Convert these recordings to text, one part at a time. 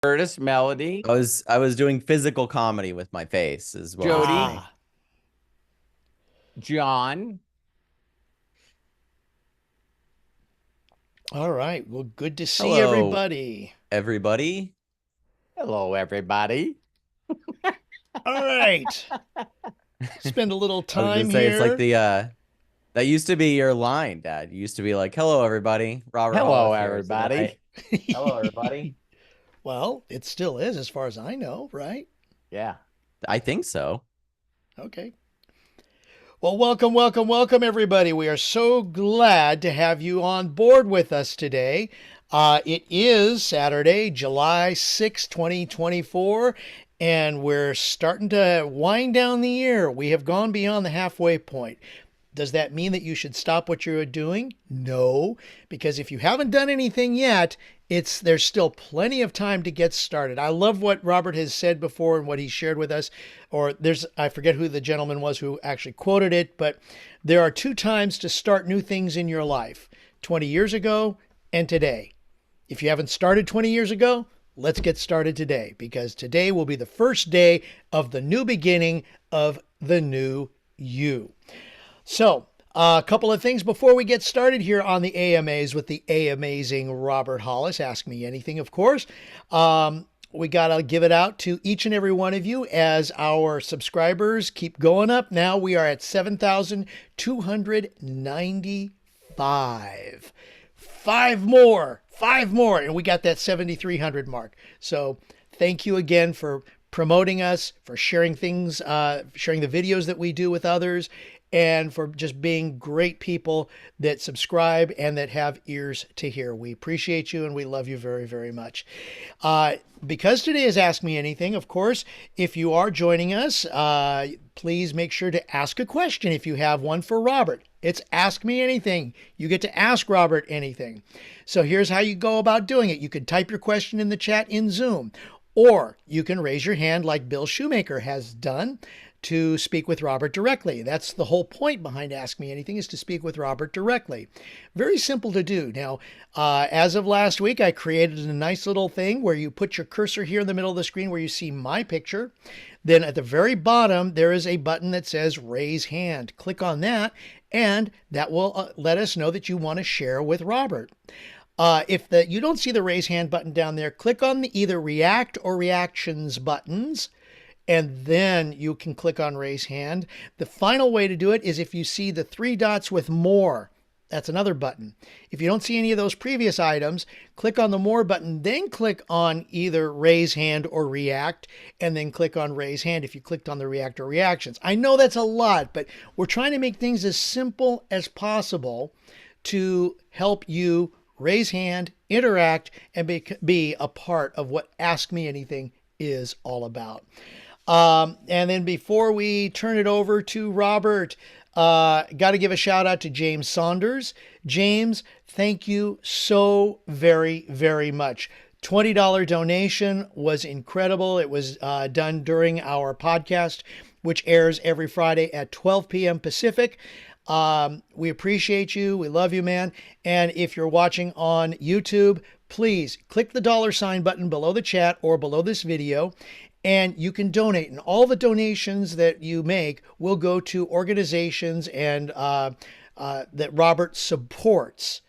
Curtis, Melody, I was doing physical comedy with my face is what I was Jody, doing. Ah, John. all right. Well, good to see Hello, everybody. everybody. Hello, everybody. All right. Spend a little I was gonna time say it's like here. the that used to be your line, Dad. You used to be like, "Hello, everybody. Robert Hello, Hollis here." So then everybody. hello, everybody. Well, it still is as far as I know, right? Yeah. I think so. Okay. Well, welcome, welcome, welcome, everybody. We are so glad to have you on board with us today. It is Saturday, July 6th, 2024, and we're starting to wind down the year. We have gone beyond the halfway point. Does that mean that you should stop what you're doing? No, because if you haven't done anything yet, there's still plenty of time to get started. I love what Robert has said before and what he shared with us. Or I forget who the gentleman was who actually quoted it, but there are two times to start new things in your life: 20 years ago and today. If you haven't started 20 years ago, let's get started today, because today will be the first day of the new beginning of the new you. So, a couple of things before we get started here on the AMAs with the amazing Robert Hollis. Ask me anything, of course. We got to give it out to each and every one of you as our subscribers keep going up. Now we are at 7,295. Five more, and we got that 7,300 mark. So, thank you again for promoting us, for sharing things, sharing the videos that we do with others, and for just being great people that subscribe and that have ears to hear. We appreciate you and we love you very, very much. Because today is Ask Me Anything, of course, if you are joining us, please make sure to ask a question if you have one for Robert. It's Ask Me Anything. You get to ask Robert anything. So here's how you go about doing it. You can type your question in the chat in Zoom, or you can raise your hand like Bill Shoemaker has done to speak with Robert directly. That's the whole point behind Ask Me Anything, is to speak with Robert directly. Very simple to do. Now, as of last week, I created a nice little thing where you put your cursor here in the middle of the screen where you see my picture. Then at the very bottom, there is a button that says Raise Hand. Click on that, and that will let us know that you want to share with Robert. If you don't see the Raise Hand button down there, click on the either React or Reactions buttons, and then you can click on Raise Hand. The final way to do it is if you see the three dots with More. That's another button. If you don't see any of those previous items, click on the More button, then click on either Raise Hand or React, and then click on Raise Hand if you clicked on the React or Reactions. I know that's a lot, but we're trying to make things as simple as possible to help you raise hand, interact, and be a part of what Ask Me Anything is all about. And then before we turn it over to Robert, got to give a shout out to James Saunders. James, thank you so very, very much. $20 donation was incredible. It was done during our podcast, which airs every Friday at 12 p.m. Pacific. We appreciate you. We love you, man. And if you're watching on YouTube, please click the $ button below the chat or below this video, and you can donate. And all the donations that you make will go to organizations and that Robert supports,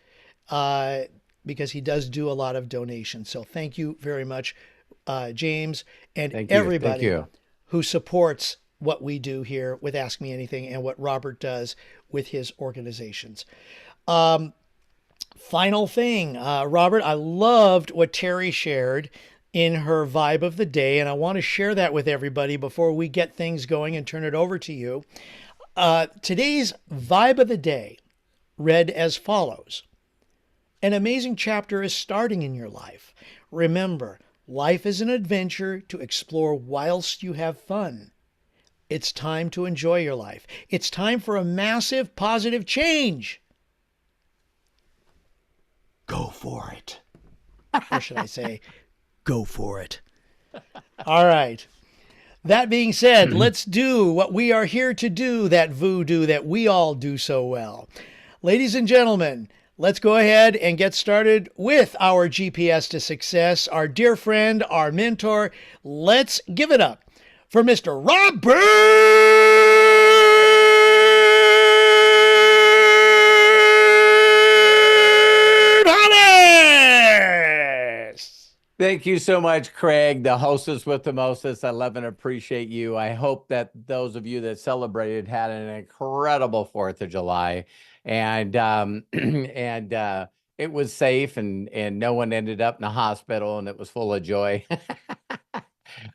because he does do a lot of donations. So thank you very much, James, and Thank you. Thank everybody you. who supports what we do here with Ask Me Anything and what Robert does with his organizations. Final thing, Robert, I loved what Terry shared in her vibe of the day, and I want to share that with everybody before we get things going and turn it over to you. Today's vibe of the day read as follows: An amazing chapter is starting in your life. Remember, life is an adventure to explore whilst you have fun. It's time to enjoy your life. It's time for a massive positive change. Go for it. Or should I say, go for it. All right. That being said, let's do what we are here to do, that voodoo that we all do so well. Ladies and gentlemen, let's go ahead and get started with our GPS to success, our dear friend, our mentor. Let's give it up for Mr. Robert Hollis. Thank you so much, Craig, the hostess with the mostest. I love and appreciate you. I hope that those of you that celebrated had an incredible 4th of July, and it was safe, and no one ended up in the hospital, and it was full of joy.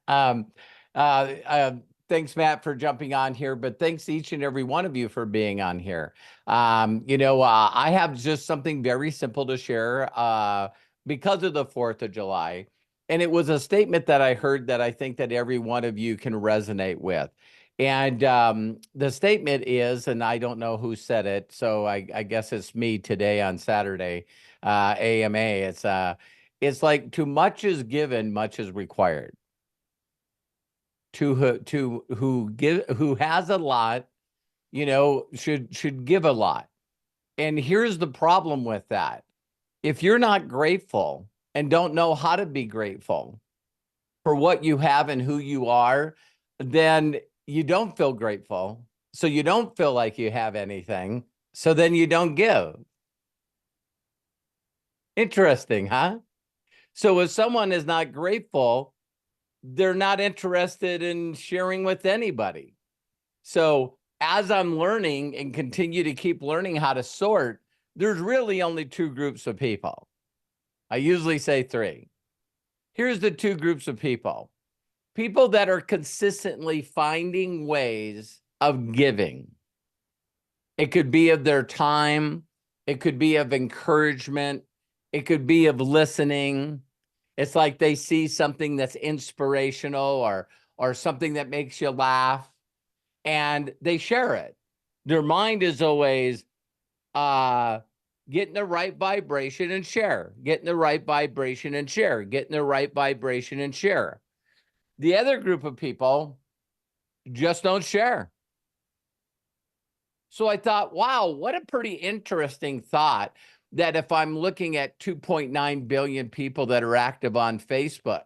um, uh, uh, Thanks, Matt, for jumping on here, but thanks each and every one of you for being on here. I have just something very simple to share. Because of the 4th of July. And it was a statement that I heard that I think that every one of you can resonate with. And the statement is, and I don't know who said it, so I guess it's me today on Saturday, AMA. It's like, too much is given, much is required. Who has a lot, should give a lot. And here's the problem with that. If you're not grateful and don't know how to be grateful for what you have and who you are, then you don't feel grateful. So you don't feel like you have anything. So then you don't give. Interesting, huh? So if someone is not grateful, they're not interested in sharing with anybody. So as I'm learning and continue to keep learning how to sort, there's really only 2 groups of people. I usually say 3. Here's the 2 groups of people. People that are consistently finding ways of giving. It could be of their time. It could be of encouragement. It could be of listening. It's like they see something that's inspirational or something that makes you laugh, and they share it. Their mind is always, get in the right vibration and share. Get in the right vibration and share. Get in the right vibration and share. The other group of people just don't share. So I thought, wow, what a pretty interesting thought that if I'm looking at 2.9 billion people that are active on Facebook,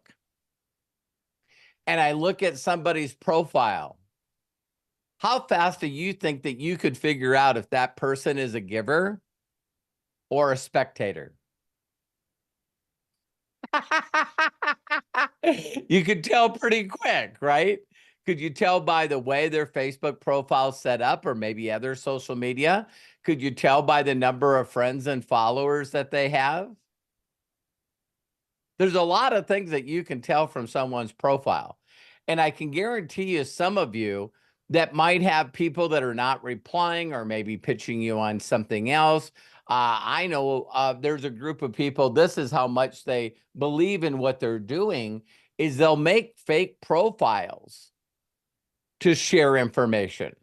and I look at somebody's profile, how fast do you think that you could figure out if that person is a giver or a spectator? You could tell pretty quick, right? Could you tell by the way their Facebook profile set up, or maybe other social media? Could you tell by the number of friends and followers that they have? There's a lot of things that you can tell from someone's profile. And I can guarantee you, some of you that might have people that are not replying or maybe pitching you on something else. I know there's a group of people, this is how much they believe in what they're doing, is they'll make fake profiles to share information.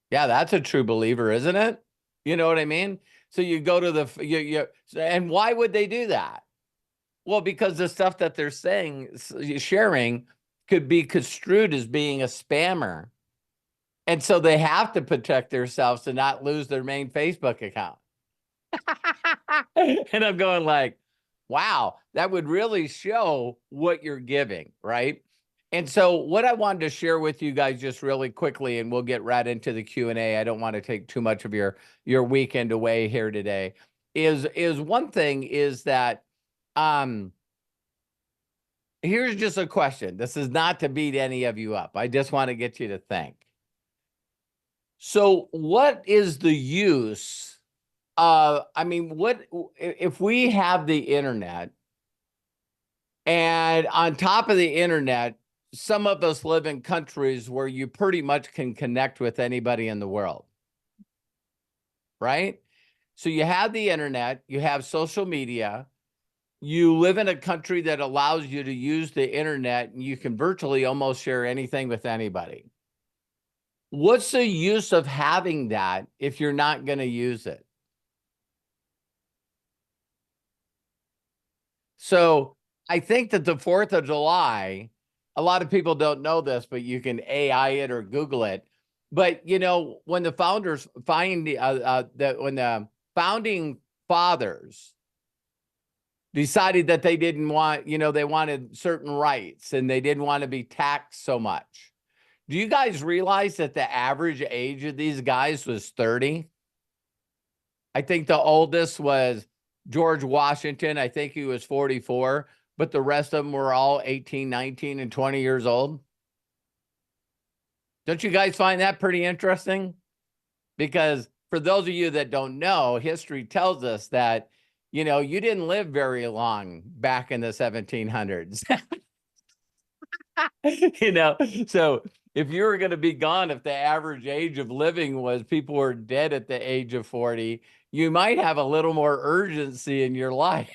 Yeah, that's a true believer, isn't it? You know what I mean? So you go to and why would they do that? Well, because the stuff that they're sharing could be construed as being a spammer. And so they have to protect themselves to not lose their main Facebook account. And I'm going like, wow, that would really show what you're giving, right? And so what I wanted to share with you guys just really quickly, and we'll get right into the Q&A. I don't want to take too much of your weekend away here today, is one thing is that here's just a question. This is not to beat any of you up. I just want to get you to think. So what is the use what if we have the internet, and on top of the internet, some of us live in countries where you pretty much can connect with anybody in the world, right? So you have the internet, you have social media, you live in a country that allows you to use the internet, and you can virtually almost share anything with anybody. What's the use of having that if you're not going to use it? So I think that the 4th of July, a lot of people don't know this, but you can AI it or Google it. But, when the founders when the founding fathers decided that they didn't want, they wanted certain rights and they didn't want to be taxed so much. Do you guys realize that the average age of these guys was 30? I think the oldest was George Washington. I think he was 44, but the rest of them were all 18, 19, and 20 years old. Don't you guys find that pretty interesting? Because for those of you that don't know, history tells us that, you didn't live very long back in the 1700s. So if you were going to be gone, if the average age of living was people were dead at the age of 40, you might have a little more urgency in your life.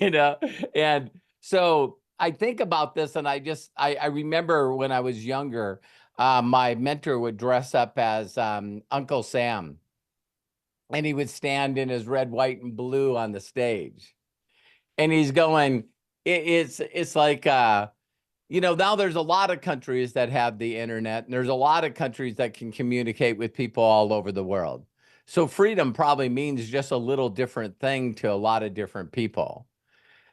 And so I think about this, and I remember when I was younger, my mentor would dress up as Uncle Sam, and he would stand in his red, white, and blue on the stage, and he's going, it's like, now there's a lot of countries that have the internet, and there's a lot of countries that can communicate with people all over the world. So freedom probably means just a little different thing to a lot of different people.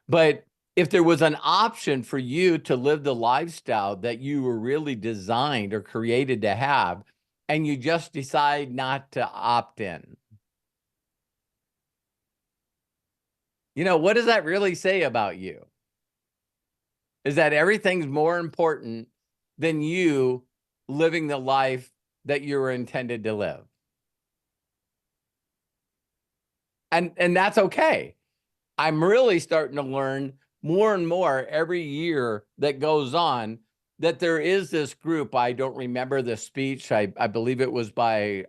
But if there was an option for you to live the lifestyle that you were really designed or created to have, and you just decide not to opt in, what does that really say about you? Is that everything's more important than you living the life that you were intended to live. And that's okay. I'm really starting to learn more and more every year that goes on that there is this group. I don't remember the speech. I believe it was by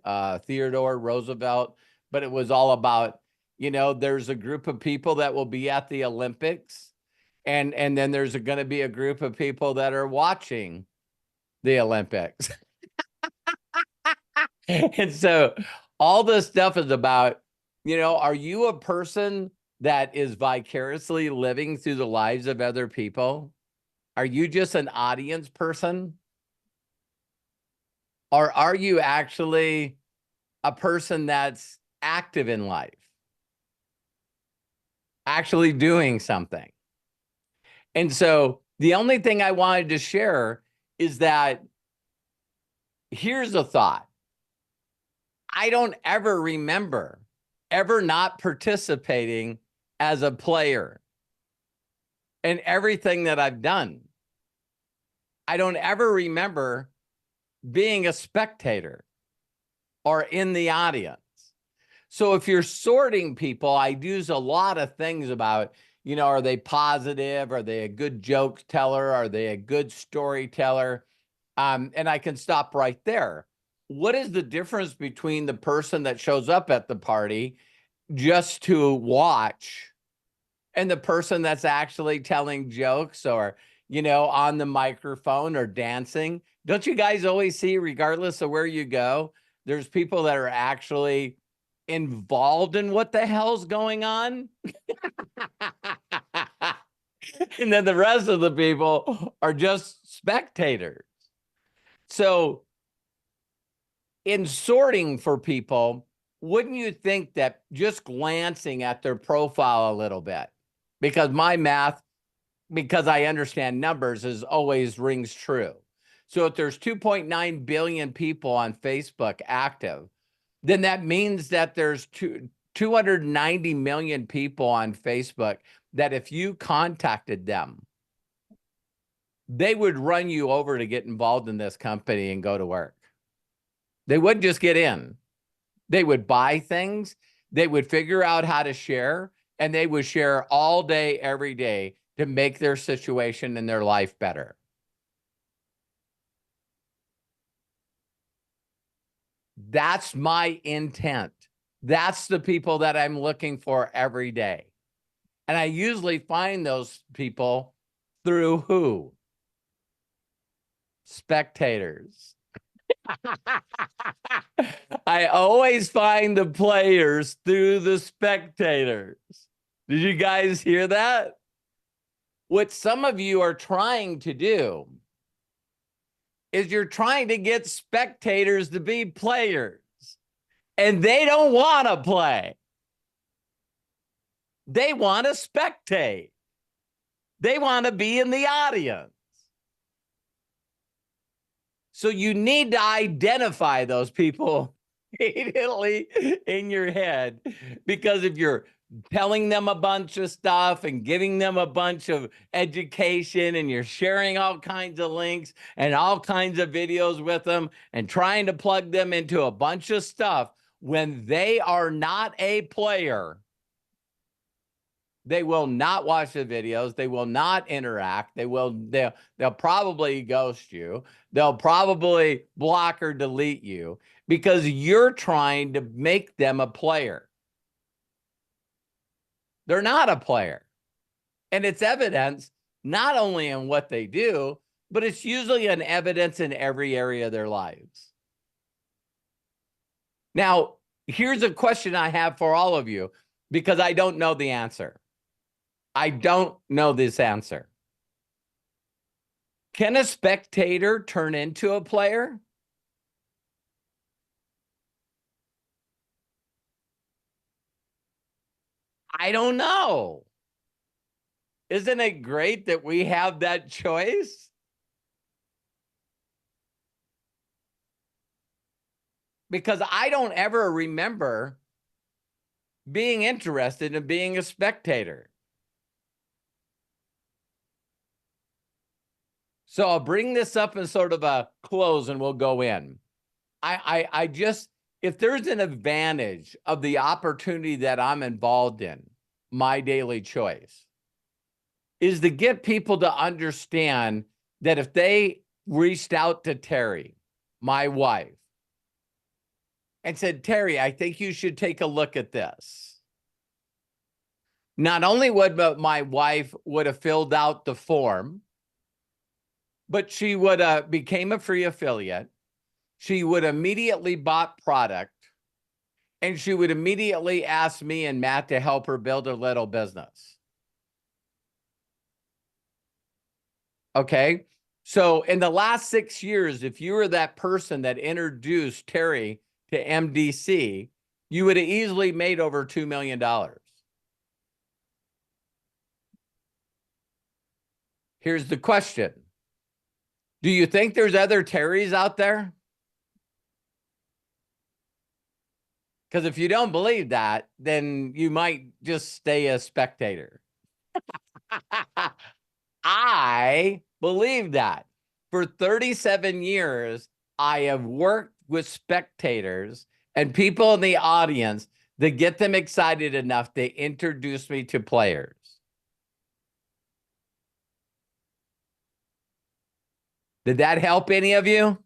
Theodore Roosevelt, but it was all about, there's a group of people that will be at the Olympics. And then there's going to be a group of people that are watching the Olympics. And so all this stuff is about, are you a person that is vicariously living through the lives of other people? Are you just an audience person? Or are you actually a person that's active in life, actually doing something? And so the only thing I wanted to share is that here's a thought. I don't ever remember ever not participating as a player in everything that I've done. I don't ever remember being a spectator or in the audience. So if you're sorting people, I use a lot of things about, are they positive? Are they a good joke teller? Are they a good storyteller? And I can stop right there. What is the difference between the person that shows up at the party just to watch and the person that's actually telling jokes or, on the microphone or dancing? Don't you guys always see, regardless of where you go, there's people that are actually involved in what the hell's going on? And then the rest of the people are just spectators. So in sorting for people, wouldn't you think that just glancing at their profile a little bit, because my math, because I understand numbers, is always rings true. So if there's 2.9 billion people on Facebook active, then that means that there's 290 million people on Facebook that if you contacted them, they would run you over to get involved in this company and go to work. They wouldn't just get in. They would buy things. They would figure out how to share, and they would share all day, every day to make their situation and their life better. That's my intent. That's the people that I'm looking for every day. And I usually find those people through who? Spectators. I always find the players through the spectators. Did you guys hear that? What some of you are trying to do is you're trying to get spectators to be players. And they don't want to play. They want to spectate. They want to be in the audience. So you need to identify those people immediately in your head, because if you're telling them a bunch of stuff and giving them a bunch of education and you're sharing all kinds of links and all kinds of videos with them and trying to plug them into a bunch of stuff, when they are not a player, they will not watch the videos. They will not interact. They'll probably ghost you. They'll probably block or delete you because you're trying to make them a player. They're not a player. And it's evidence not only in what they do, but it's usually an evidence in every area of their lives. Now, here's a question I have for all of you, because I don't know the answer. I don't know this answer. Can a spectator turn into a player? I don't know. Isn't it great that we have that choice? Because I don't ever remember being interested in being a spectator. So I'll bring this up in sort of a close and we'll go in. I just, if there's an advantage of the opportunity that I'm involved in, my daily choice is to get people to understand that if they reached out to Terry, my wife, and said, Terry, I think you should take a look at this. Not only would my wife would have filled out the form, but she would have became a free affiliate. She would immediately bought product, and she would immediately ask me and Matt to help her build a little business. Okay. So in the last 6 years, if you were that person that introduced Terry to MDC, you would have easily made over $2 million. Here's the question. Do you think there's other Terrys out there? Because if you don't believe that, then you might just stay a spectator. I believe that. For 37 years, I have worked with spectators and people in the audience to get them excited enough to introduce me to players. Did that help any of you?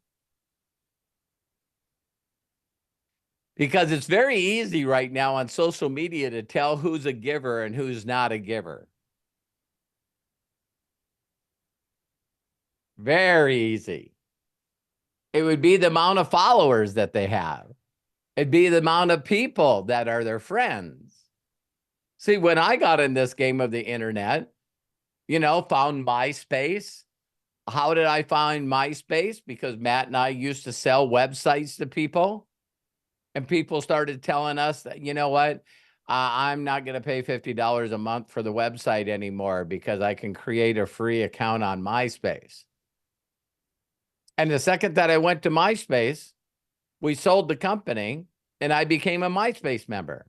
Because it's very easy right now on social media to tell who's a giver and who's not a giver. Very easy. It would be the amount of followers that they have. It'd be the amount of people that are their friends. See, when I got in this game of the internet, found MySpace. How did I find MySpace? Because Matt and I used to sell websites to people. And people started telling us that, you know what? I'm not going to pay $50 a month for the website anymore because I can create a free account on MySpace. And the second that I went to MySpace, we sold the company and I became a MySpace member.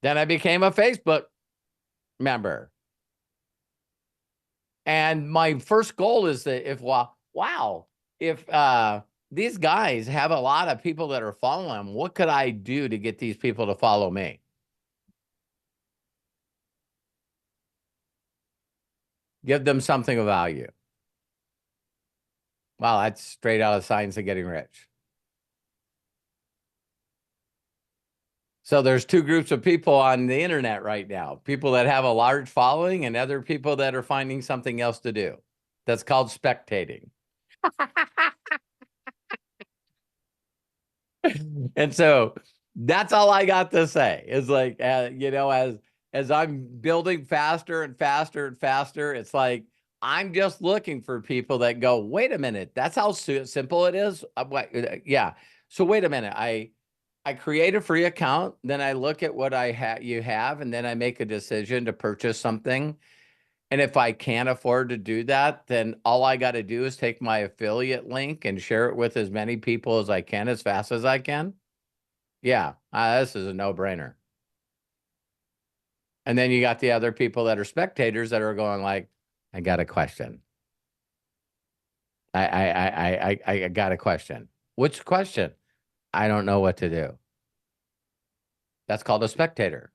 Then I became a Facebook member. And my first goal is that if these guys have a lot of people that are following them, what could I do to get these people to follow me? Give them something of value. Wow, that's straight out of Science of Getting Rich. So there's two groups of people on the internet right now. People that have a large following and other people that are finding something else to do. That's called spectating. And so that's all I got to say is like, as I'm building faster and faster and faster, it's like, I'm just looking for people that go, wait a minute, that's how simple it is. Yeah. So wait a minute. I create a free account, then I look at what you have, and then I make a decision to purchase something. And if I can't afford to do that, then all I got to do is take my affiliate link and share it with as many people as I can, as fast as I can. Yeah, this is a no-brainer. And then you got the other people that are spectators that are going like, I got a question. I got a question. Which question? I don't know what to do. That's called a spectator.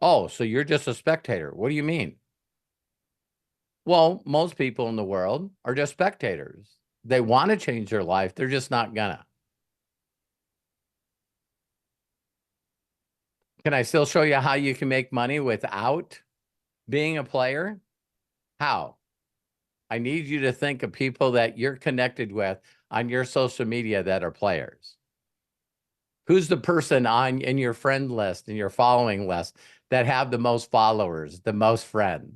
Oh, so you're just a spectator. What do you mean? Well, most people in the world are just spectators. They want to change their life. They're just not gonna. Can I still show you how you can make money without being a player? How? I need you to think of people that you're connected with on your social media that are players. Who's the person in your friend list, in your following list, that have the most followers, the most friends?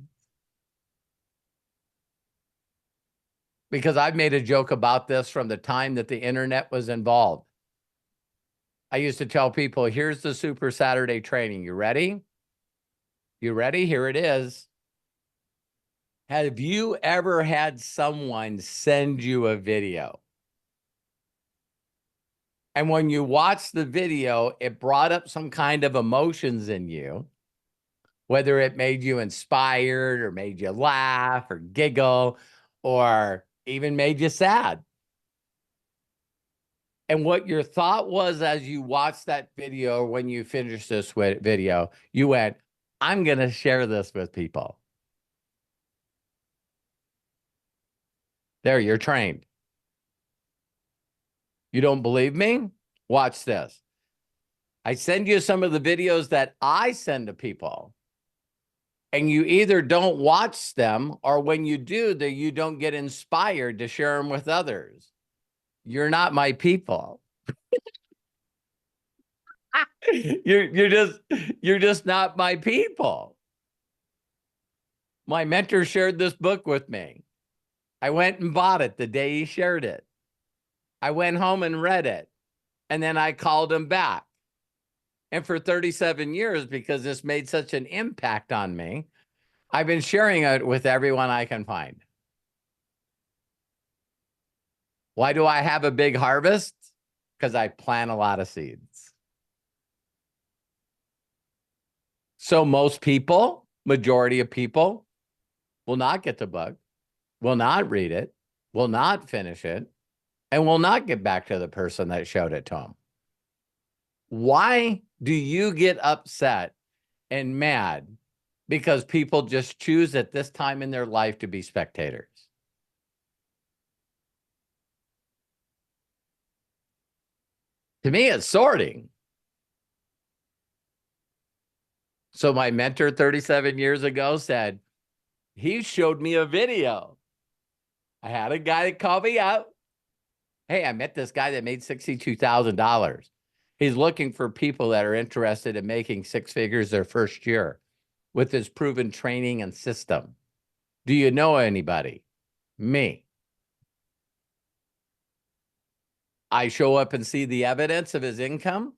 Because I've made a joke about this from the time that the internet was involved. I used to tell people, here's the Super Saturday training. You ready? You ready? Here it is. Have you ever had someone send you a video? And when you watch the video, it brought up some kind of emotions in you, whether it made you inspired or made you laugh or giggle or even made you sad. And what your thought was as you watched that video, when you finished this video, you went, I'm going to share this with people. There, you're trained. You don't believe me? Watch this. I send you some of the videos that I send to people, and you either don't watch them, or when you do, that you don't get inspired to share them with others. You're not my people. You're just not my people. My mentor shared this book with me. I went and bought it the day he shared it. I went home and read it, and then I called him back. And for 37 years, because this made such an impact on me, I've been sharing it with everyone I can find. Why do I have a big harvest? Because I plant a lot of seeds. So most people, majority of people, will not get the book, will not read it, will not finish it, and will not get back to the person that showed it to them. Why do you get upset and mad because people just choose at this time in their life to be spectators? To me, it's sorting. So my mentor 37 years ago said, he showed me a video. I had a guy that called me up. Hey, I met this guy that made $62,000. He's looking for people that are interested in making six figures their first year with his proven training and system. Do you know anybody? Me. I show up and see the evidence of his income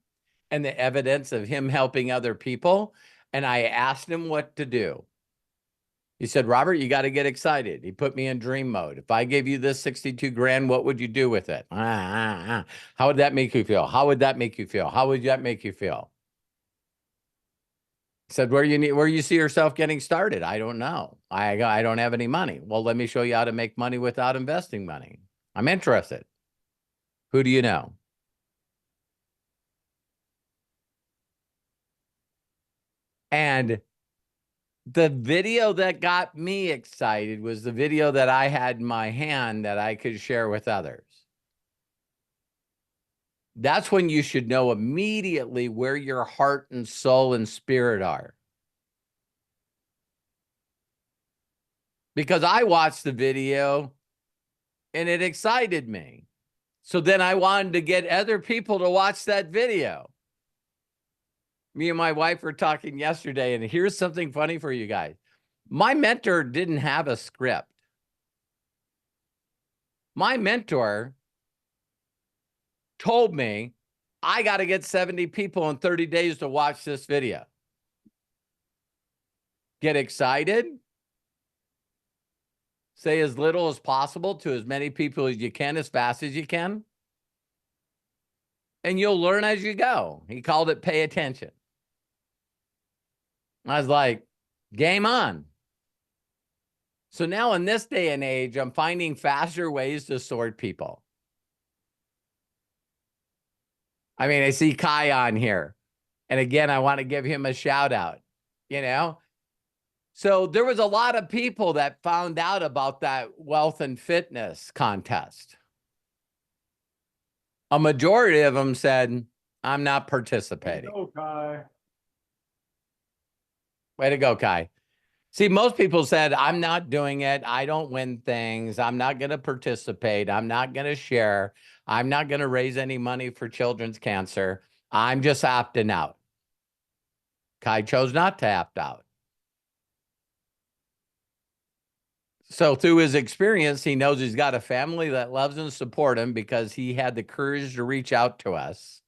and the evidence of him helping other people. And I asked him what to do. He said, Robert, you got to get excited. He put me in dream mode. If I gave you this 62 grand, what would you do with it? How would that make you feel? How would that make you feel? How would that make you feel? He said, where you see yourself getting started? I don't know. I don't have any money. Well, let me show you how to make money without investing money. I'm interested. Who do you know? And the video that got me excited was the video that I had in my hand that I could share with others. That's when you should know immediately where your heart and soul and spirit are. Because I watched the video and it excited me. So then I wanted to get other people to watch that video. Me and my wife were talking yesterday, and here's something funny for you guys. My mentor didn't have a script. My mentor told me, I got to get 70 people in 30 days to watch this video. Get excited. Say as little as possible to as many people as you can, as fast as you can. And you'll learn as you go. He called it pay attention. I was like, game on. So now in this day and age, I'm finding faster ways to sort people. I mean, I see Kai on here. And again, I want to give him a shout out, you know? So there was a lot of people that found out about that wealth and fitness contest. A majority of them said, I'm not participating. Way to go, Kai. Way to go, Kai. See, most people said, I'm not doing it. I don't win things. I'm not going to participate. I'm not going to share. I'm not going to raise any money for children's cancer. I'm just opting out. Kai chose not to opt out. So through his experience, he knows he's got a family that loves and support him because he had the courage to reach out to us.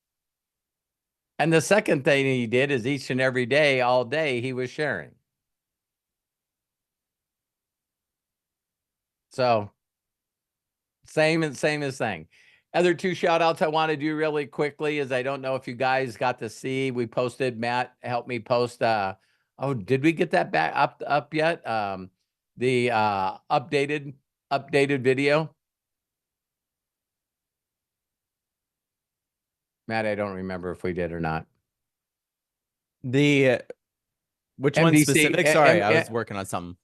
And the second thing he did is each and every day, all day, he was sharing. So same as thing. Other two shout outs I want to do really quickly is I don't know if you guys got to see, we posted, Matt helped me post, oh, did we get that back up yet? The updated video. Matt, I don't remember if we did or not. The which one MDC, specific? Sorry, I was working on something.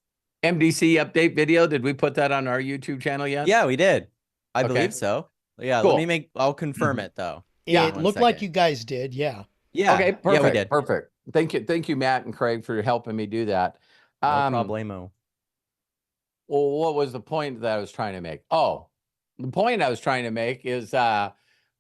MDC update video. Did we put that on our YouTube channel yet? Yeah, we did. I Okay. believe so. Yeah, Cool. I'll confirm it though. Yeah, It one looked like second. you guys did. Yeah. Yeah. Okay, perfect. Yeah, we did. Perfect. Thank you, Matt and Craig, for helping me do that. No problemo. Well, what was the point that I was trying to make? Oh, the point I was trying to make is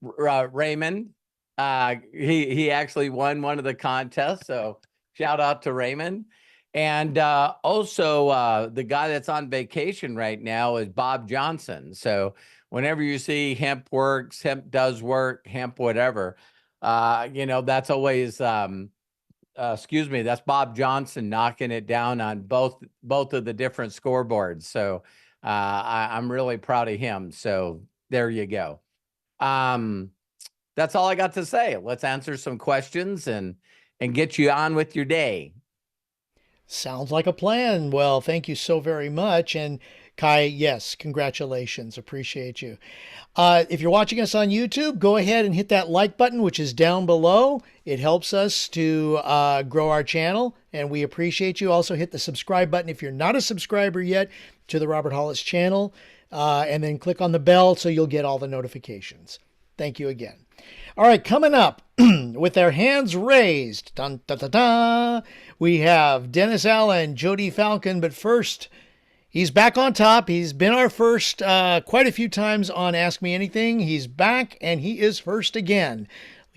Raymond. He actually won one of the contests, so shout out to Raymond. And also the guy that's on vacation right now is Bob Johnson. So whenever you see hemp works, hemp does work, hemp whatever, you know, that's always excuse me, that's Bob Johnson knocking it down on both of the different scoreboards. So I'm really proud of him. So there you go. That's all I got to say. Let's answer some questions and get you on with your day. Sounds like a plan. Well, thank you so very much. And Kai, yes, congratulations. Appreciate you. If you're watching us on YouTube, go ahead and hit that like button, which is down below. It helps us to grow our channel, and we appreciate you. Also, hit the subscribe button if you're not a subscriber yet to the Robert Hollis channel, and then click on the bell so you'll get all the notifications. Thank you again. All right, coming up with their hands raised, dun, dun, dun, dun, we have Dennis Allen, Jody Falcon, but first, he's back on top. He's been our first quite a few times on Ask Me Anything. He's back, and he is first again.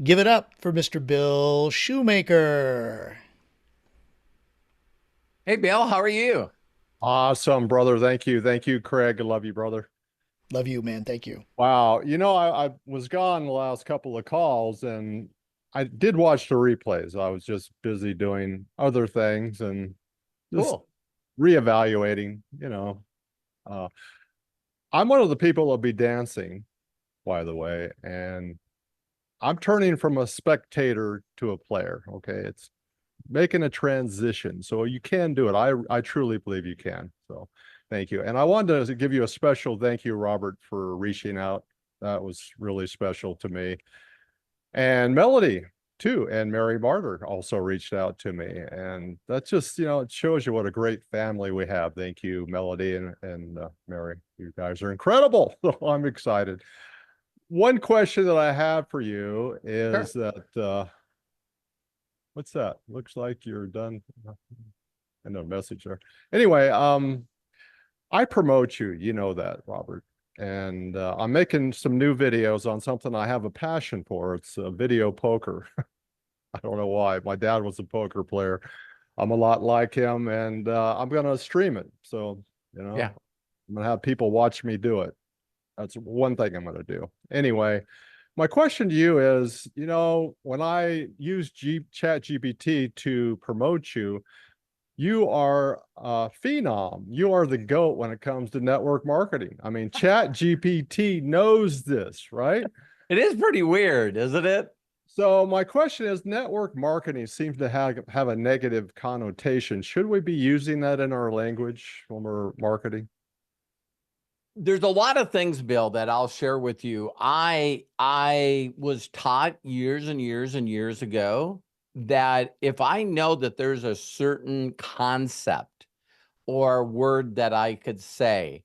Give it up for Mr. Bill Shoemaker. Hey, Bill, how are you? Awesome, brother. Thank you. Thank you, Craig. I love you, brother. Love you, man. Thank you. Wow. You know, I was gone the last couple of calls, and I did watch the replays. I was just busy doing other things and just Cool. reevaluating, you know. I'm one of the people that'll be dancing, by the way, and I'm turning from a spectator to a player. Okay. It's making a transition. So you can do it. I truly believe you can. So thank you. And I wanted to give you a special thank you, Robert, for reaching out. That was really special to me. And Melody too, and Mary Barter also reached out to me. And that's just, you know, it shows you what a great family we have. Thank you, Melody and Mary. You guys are incredible. So I'm excited. One question that I have for you is that, what's that? Looks like you're done. I know message there. Anyway, I promote you, you know that, Robert. And I'm making some new videos on something I have a passion for. It's video poker. I don't know why. My dad was a poker player. I'm a lot like him, and I'm going to stream it. So, you know, I'm going to have people watch me do it. That's one thing I'm going to do. Anyway, My question to you is, when I use Chat GPT to promote you, you are a phenom. You are the GOAT when it comes to network marketing. I mean, Chat GPT knows this, right? It is pretty weird, isn't it? So my question is, network marketing seems to have a negative connotation. Should we be using that in our language when we're marketing? There's a lot of things, Bill, that I'll share with you. I was taught years and years and years ago that if I know that there's a certain concept or word that I could say,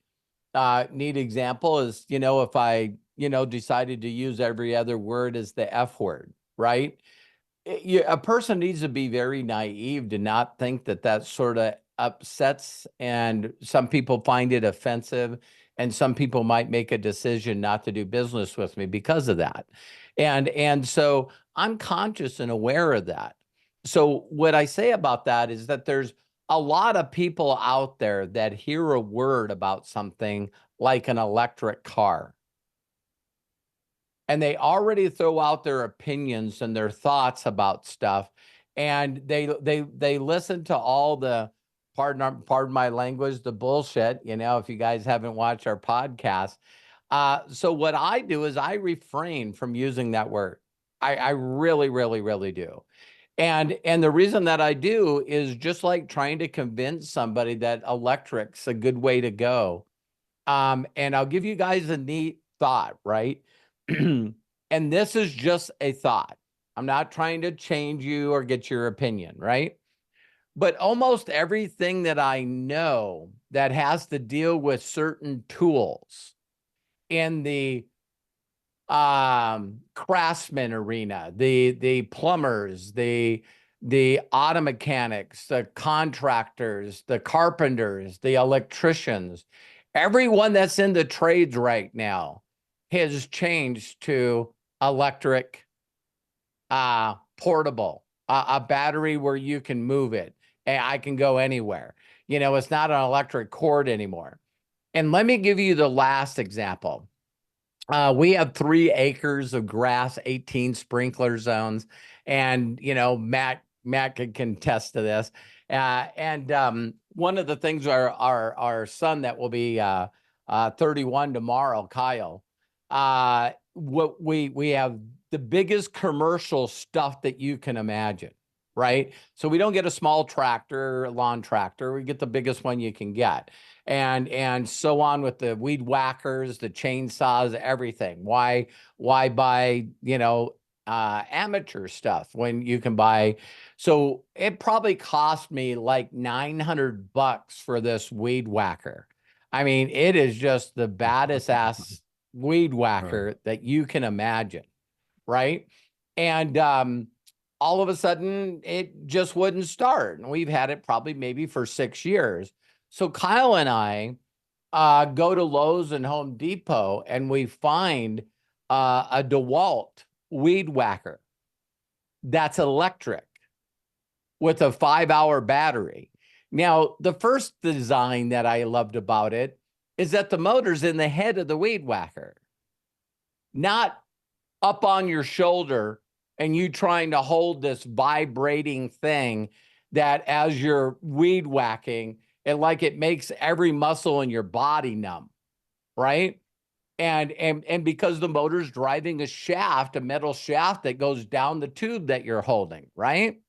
neat example is, if I, decided to use every other word as the F word, right? A person needs to be very naive to not think that that sort of upsets, and some people find it offensive, and some people might make a decision not to do business with me because of that. And so I'm conscious and aware of that. So what I say about that is that there's a lot of people out there that hear a word about something like an electric car, and they already throw out their opinions and their thoughts about stuff, and they listen to all the, pardon my language, the bullshit, if you guys haven't watched our podcast. So what I do is I refrain from using that word. I really, really, really do. And the reason that I do is just like trying to convince somebody that electric's a good way to go. And I'll give you guys a neat thought, right? And this is just a thought. I'm not trying to change you or get your opinion, right? But almost everything that I know that has to deal with certain tools in the craftsman arena, the plumbers, the auto mechanics, the contractors, the carpenters, the electricians, everyone that's in the trades right now has changed to electric, portable, a battery where you can move it. And I can go anywhere. It's not an electric cord anymore. And let me give you the last example. We have 3 acres of grass, 18 sprinkler zones, and Matt can contest to this. And one of the things our son that will be 31 tomorrow, Kyle, what we have the biggest commercial stuff that you can imagine, right? So we don't get a small tractor, lawn tractor. We get the biggest one you can get. And so on with the weed whackers, the chainsaws, everything. Why buy, amateur stuff when you can buy? So it probably cost me like $900 for this weed whacker. I mean, it is just the baddest ass weed whacker that you can imagine, right? And all of a sudden, it just wouldn't start. And we've had it probably maybe for 6 years. So Kyle and I go to Lowe's and Home Depot, and we find a DeWalt weed whacker that's electric with a 5-hour battery. Now, the first design that I loved about it is that the motor's in the head of the weed whacker, not up on your shoulder, and you trying to hold this vibrating thing that as you're weed whacking, it makes every muscle in your body numb, right? And because the motor's driving a shaft, a metal shaft that goes down the tube that you're holding, right?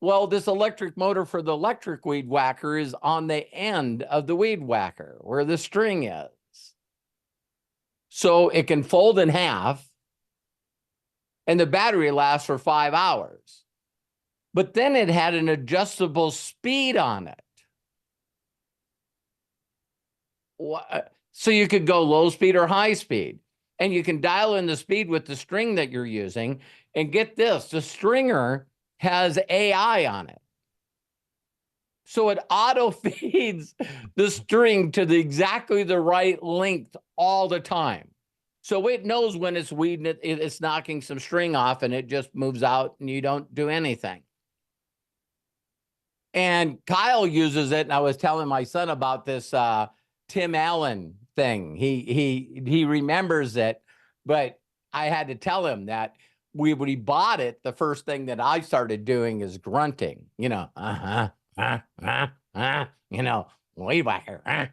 Well, this electric motor for the electric weed whacker is on the end of the weed whacker where the string is. So it can fold in half, and the battery lasts for 5 hours. But then it had an adjustable speed on it. So you could go low speed or high speed, and you can dial in the speed with the string that you're using. And get this, the stringer has AI on it. So it auto feeds the string to exactly the right length all the time. So it knows when it's weeding it, it's knocking some string off, and it just moves out and you don't do anything. And Kyle uses it, and I was telling my son about this Tim Allen thing. He remembers it, but I had to tell him that when he bought it, the first thing that I started doing is grunting, you know, you know, weed whacker,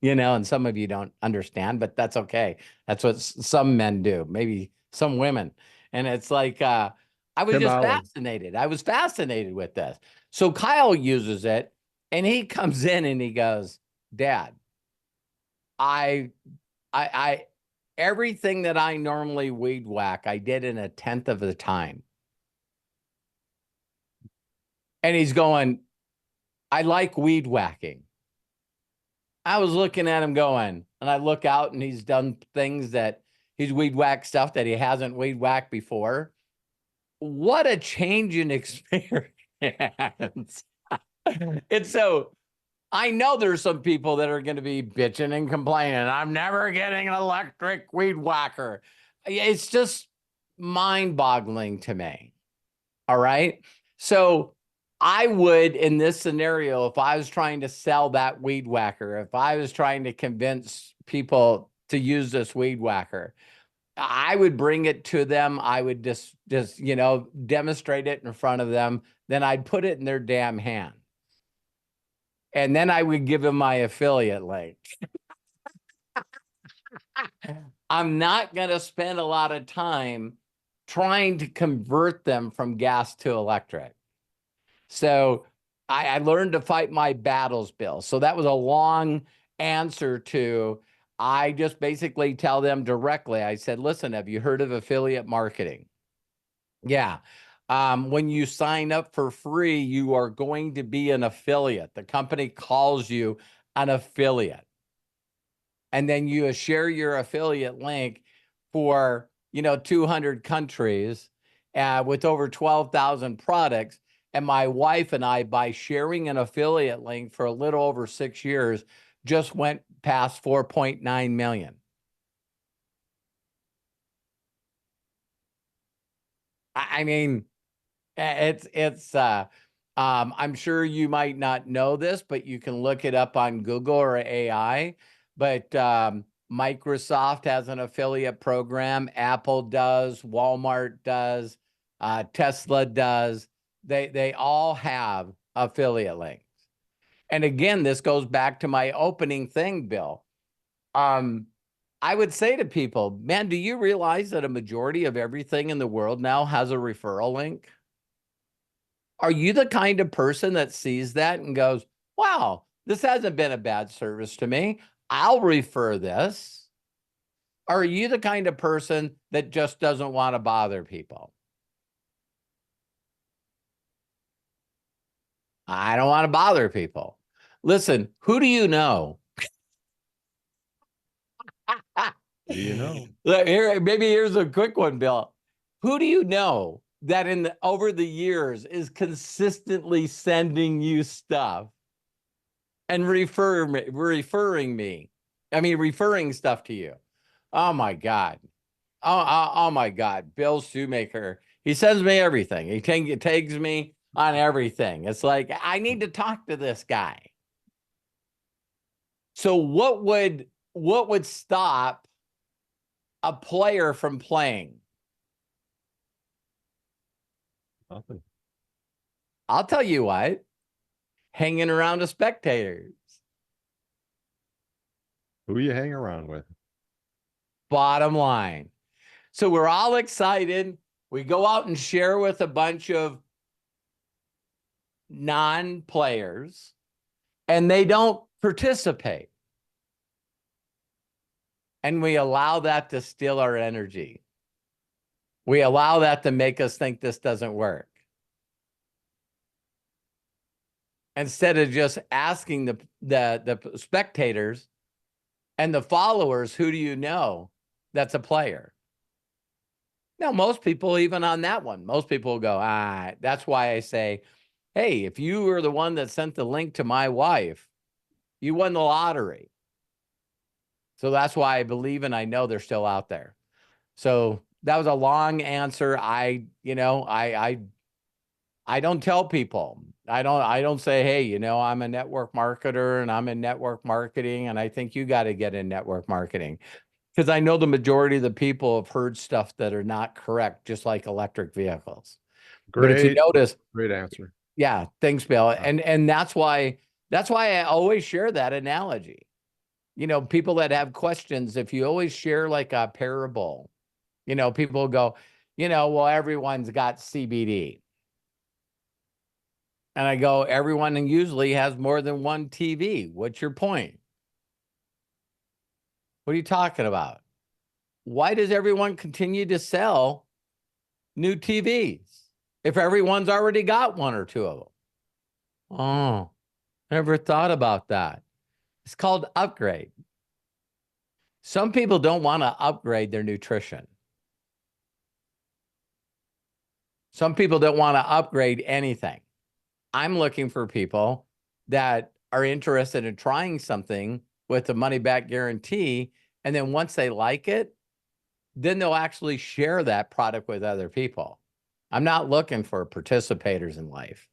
you know, and some of you don't understand, but that's okay. That's what some men do, maybe some women. And it's like, I was Tim just Allen. fascinated. I was fascinated with this. So Kyle uses it and he comes in and he goes, Dad, I everything that I normally weed whack, I did in 1/10 of the time. And he's going, I like weed whacking. I was looking at him going, and I look out and he's done things that he's weed whacked stuff that he hasn't weed whacked before. What a change in experience. It's so, I know there's some people that are going to be bitching and complaining. I'm never getting an electric weed whacker. It's just mind boggling to me. All right. So I would, in this scenario, if I was trying to sell that weed whacker, if I was trying to convince people to use this weed whacker, I would bring it to them. I would just, you know, demonstrate it in front of them. Then I'd put it in their damn hand. And then I would give them my affiliate link. I'm not going to spend a lot of time trying to convert them from gas to electric. So I learned to fight my battles, Bill. So that was a long answer to, I just basically tell them directly. I said, listen, have you heard of affiliate marketing? Yeah. When you sign up for free, you are going to be an affiliate. The company calls you an affiliate. And then you share your affiliate link for, you know, 200 countries with over 12,000 products. And my wife and I, by sharing an affiliate link for a little over 6 years, just went past 4.9 million. I mean, I'm sure you might not know this, but you can look it up on Google or AI. But Microsoft has an affiliate program. Apple does. Walmart does. Tesla does. They all have affiliate links. And again, this goes back to my opening thing, Bill. I would say to people, man, do you realize that a majority of everything in the world now has a referral link? Are you the kind of person that sees that and goes, wow, this hasn't been a bad service to me, I'll refer this? Or are you the kind of person that just doesn't want to bother people? I don't want to bother people. Listen, who do you know? Do you know? Maybe here's a quick one, Bill. Who do you know that over the years is consistently sending you stuff and referring stuff to you? Oh my God. Oh my God. Bill Shoemaker. He sends me everything. He tags me on everything. It's like, I need to talk to this guy. So what would stop a player from playing? Nothing. I'll tell you what, hanging around the spectators. Who you hang around with? Bottom line. So we're all excited. We go out and share with a bunch of non-players, and they don't participate. And we allow that to steal our energy. We allow that to make us think this doesn't work. Instead of just asking the spectators and the followers, who do you know that's a player? Now, most people, even on that one, most people will go, that's why I say, hey, if you were the one that sent the link to my wife, you won the lottery. So that's why I believe and I know they're still out there. So that was a long answer. I don't tell people. I don't say, hey, I'm a network marketer and I'm in network marketing and I think you got to get in network marketing. Because I know the majority of the people have heard stuff that are not correct, just like electric vehicles. But if you Great, notice, great answer. yeah, thanks, Bill. Yeah. And that's why I always share that analogy. You know, people that have questions, if you always share like a parable, you know, people go, you know, well, everyone's got CBD. And I go, everyone usually has more than one TV. What's your point? What are you talking about? Why does everyone continue to sell new TVs if everyone's already got one or two of them? Oh, never thought about that. It's called upgrade. Some people don't want to upgrade their nutrition. Some people don't want to upgrade anything. I'm looking for people that are interested in trying something with a money back guarantee. And then once they like it, then they'll actually share that product with other people. I'm not looking for participators in life.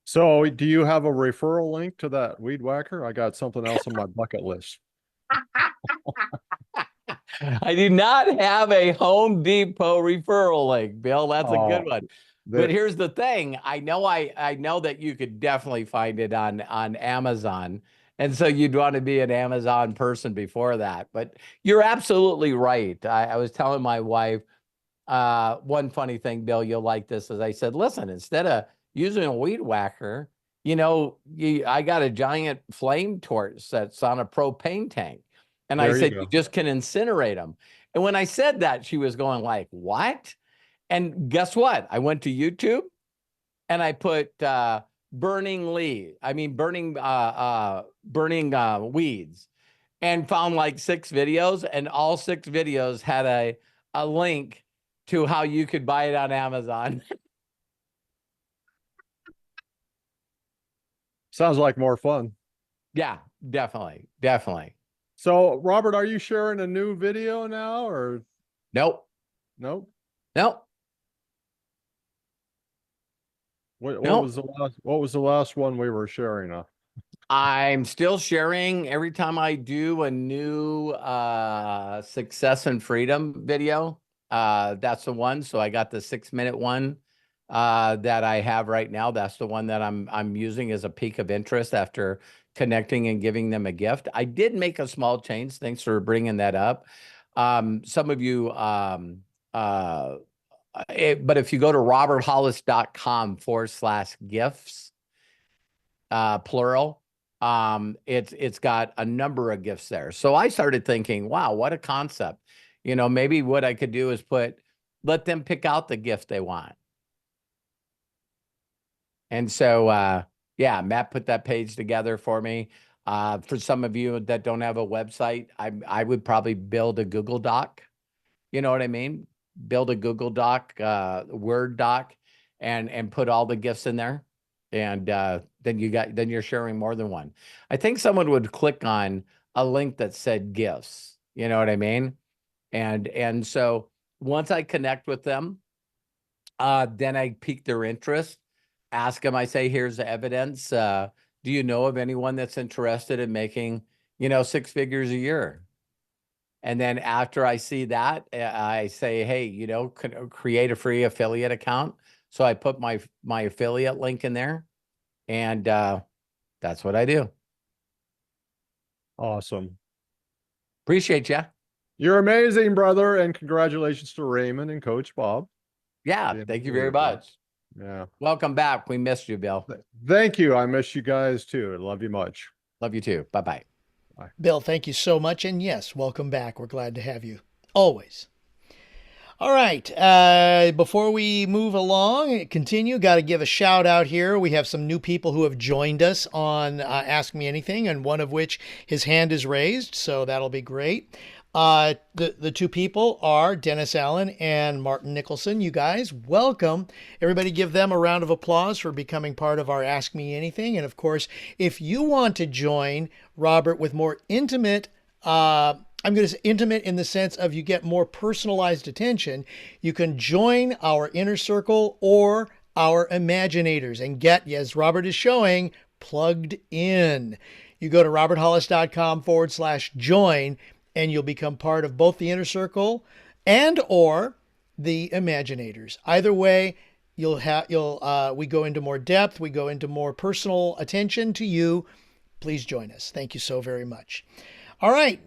So do you have a referral link to that weed whacker? I got something else on my bucket list. I do not have a Home Depot referral link, Bill. That's a good Oh, one. But there, here's the thing. I know that you could definitely find it on Amazon. And so you'd want to be an Amazon person before that. But you're absolutely right. I was telling my wife, one funny thing, Bill, you'll like this, is I said, listen, instead of using a weed whacker, you know, I got a giant flame torch that's on a propane tank. And I there you said, you go. just can incinerate them. And when I said that, she was going like, what? And guess what? I went to YouTube and I put burning weeds, and found like 6 videos, and all 6 videos had a link to how you could buy it on Amazon. Sounds like more fun. Yeah, definitely. Definitely. So, Robert, are you sharing a new video now or Nope. no? Nope. What Nope. was the last one we were sharing? I'm still sharing every time I do a new success and freedom video. That's the one. So I got the 6-minute one that I have right now. That's the one that I'm using as a peak of interest after connecting and giving them a gift. I did make a small change. Thanks for bringing that up. Some of you, but if you go to roberthollis.com/gifts, plural, it's got a number of gifts there. So I started thinking, wow, what a concept. You know, maybe what I could do is let them pick out the gift they want. And so, yeah, Matt put that page together for me. For some of you that don't have a website, I would probably build a Google Doc. You know what I mean? Build a Google Doc, Word doc, and put all the gifts in there. And then you're sharing more than one. I think someone would click on a link that said gifts. You know what I mean? And so once I connect with them, then I pique their interest, ask them, I say, here's the evidence. Do you know of anyone that's interested in making, 6 figures a year? And then after I see that, I say, hey, create a free affiliate account. So I put my affiliate link in there, and that's what I do. Awesome. Appreciate you. You're amazing, brother, and congratulations to Raymond and Coach Bob. Yeah, thank you very much. Yeah. Welcome back. We missed you, Bill. Thank you. I miss you guys too. I love you much. Love you too. Bye-bye. Bill, thank you so much. And yes, welcome back. We're glad to have you always. All right. Before we move along, continue, got to give a shout out here. We have some new people who have joined us on Ask Me Anything, and one of which his hand is raised. So that'll be great. The 2 people are Dennis Allen and Martin Nicholson. You guys, welcome. Everybody give them a round of applause for becoming part of our Ask Me Anything. And of course, if you want to join Robert with more intimate, I'm going to say intimate in the sense of you get more personalized attention, you can join our inner circle or our imaginators and get, as Robert is showing, plugged in. You go to roberthollis.com/join, and you'll become part of both the inner circle and or the Imaginators. Either way, we go into more depth, we go into more personal attention to you. Please join us. Thank you so very much. All right.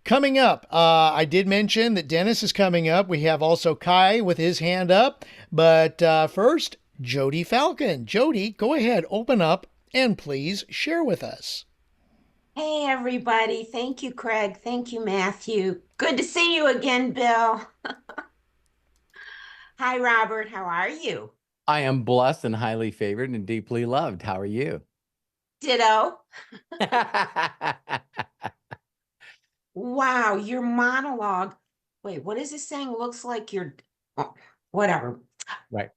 Coming up, I did mention that Dennis is coming up. We have also Kai with his hand up. But first, Jody Falcon. Jody, go ahead, open up, and please share with us. Hey, everybody. Thank you, Craig. Thank you, Matthew. Good to see you again, Bill. Hi, Robert. How are you? I am blessed and highly favored and deeply loved. How are you? Ditto. Wow, your monologue. Wait, what is this saying? Looks like oh, whatever. Right.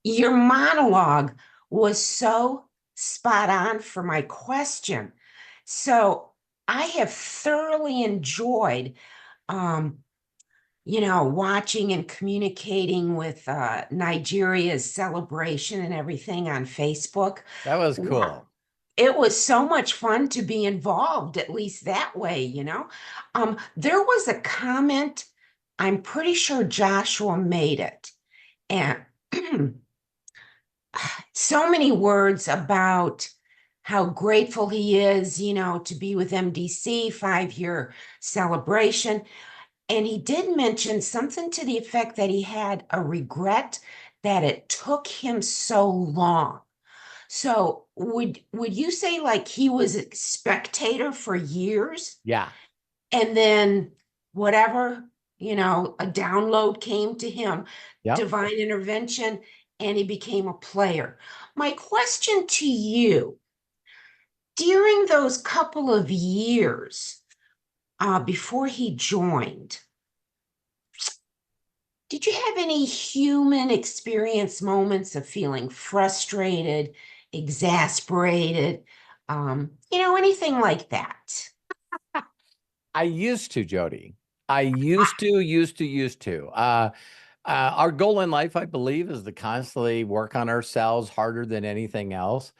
Your monologue was so spot on for my question. So I have thoroughly enjoyed, watching and communicating with Nigeria's celebration and everything on Facebook. That was Wow. cool. It was so much fun to be involved, at least that way, There was a comment, I'm pretty sure Joshua made it, and so many words about how grateful he is, to be with MDC, 5-year celebration. And he did mention something to the effect that he had a regret that it took him so long. So would you say like he was a spectator for years? Yeah. And then whatever, a download came to him, Yep. divine intervention, and he became a player. My question to you, during those couple of years before he joined, did you have any human experience moments of feeling frustrated, exasperated, anything like that? I used to, Jody. I used to. Our goal in life, I believe, is to constantly work on ourselves harder than anything else.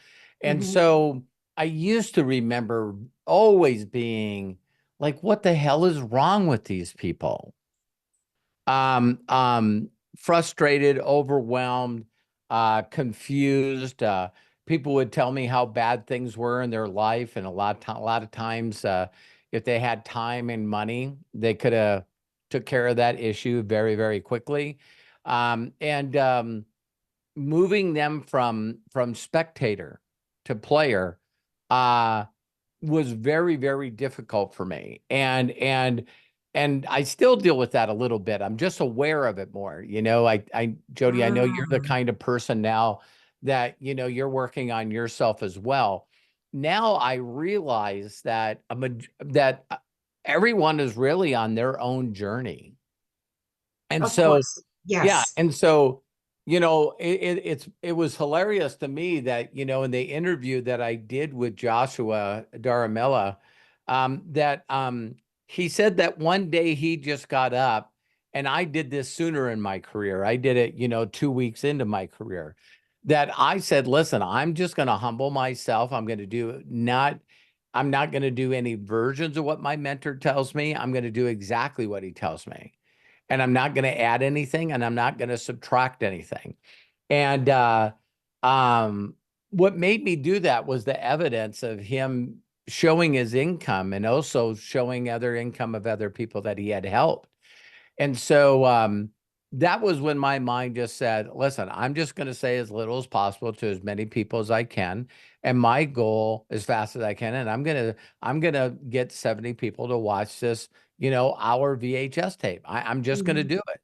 And so I used to remember always being like, what the hell is wrong with these people? Frustrated, overwhelmed, confused. People would tell me how bad things were in their life, and a lot of times, if they had time and money, they could have took care of that issue very, very quickly. Moving them from spectator to player was very, very difficult for me. And I still deal with that a little bit. I'm just aware of it more. Jody, I know you're the kind of person now that, you're working on yourself as well. Now I realize that that everyone is really on their own journey. And Of so, course. yeah. Yes. And so, it was hilarious to me that, in the interview that I did with Joshua Daramella, that he said that one day he just got up, and I did this sooner in my career. I did it, 2 weeks into my career, that I said, listen, I'm just going to humble myself. I'm not going to do any versions of what my mentor tells me. I'm going to do exactly what he tells me. And I'm not going to add anything, and I'm not going to subtract anything. And what made me do that was the evidence of him showing his income and also showing other income of other people that he had helped. And so that was when my mind just said, listen, I'm just going to say as little as possible to as many people as I can. And my goal as fast as I can. And I'm going to get 70 people to watch this, our VHS tape. I'm just going to do it.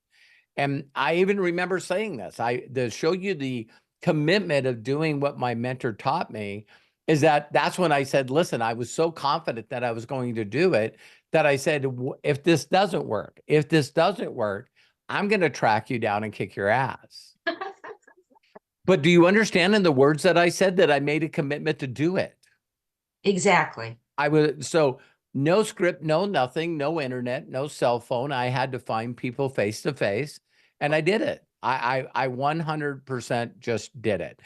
And I even remember saying this, to show you the commitment of doing what my mentor taught me, is that's when I said, listen, I was so confident that I was going to do it, that I said, if this doesn't work, I'm going to track you down and kick your ass. But do you understand in the words that I said that I made a commitment to do it? Exactly. So no script, no nothing, no internet, no cell phone. I had to find people face to face, and I did it. I 100% just did it.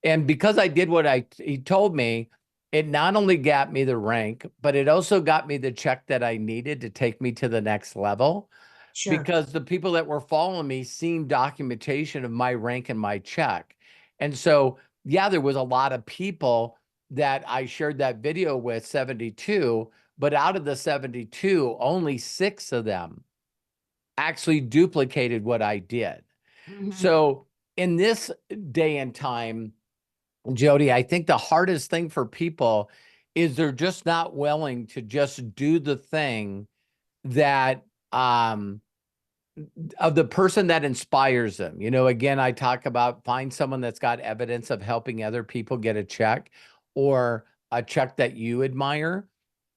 And because I did what he told me, it not only got me the rank, but it also got me the check that I needed to take me to the next level. Sure. Because the people that were following me seen documentation of my rank and my check. And so, yeah, there was a lot of people that I shared that video with, 72, but out of the 72, only 6 of them actually duplicated what I did. Mhm. So in this day and time, Jody, I think the hardest thing for people is they're just not willing to just do the thing that of the person that inspires them. You know, again, I talk about find someone that's got evidence of helping other people get a check or a check that you admire.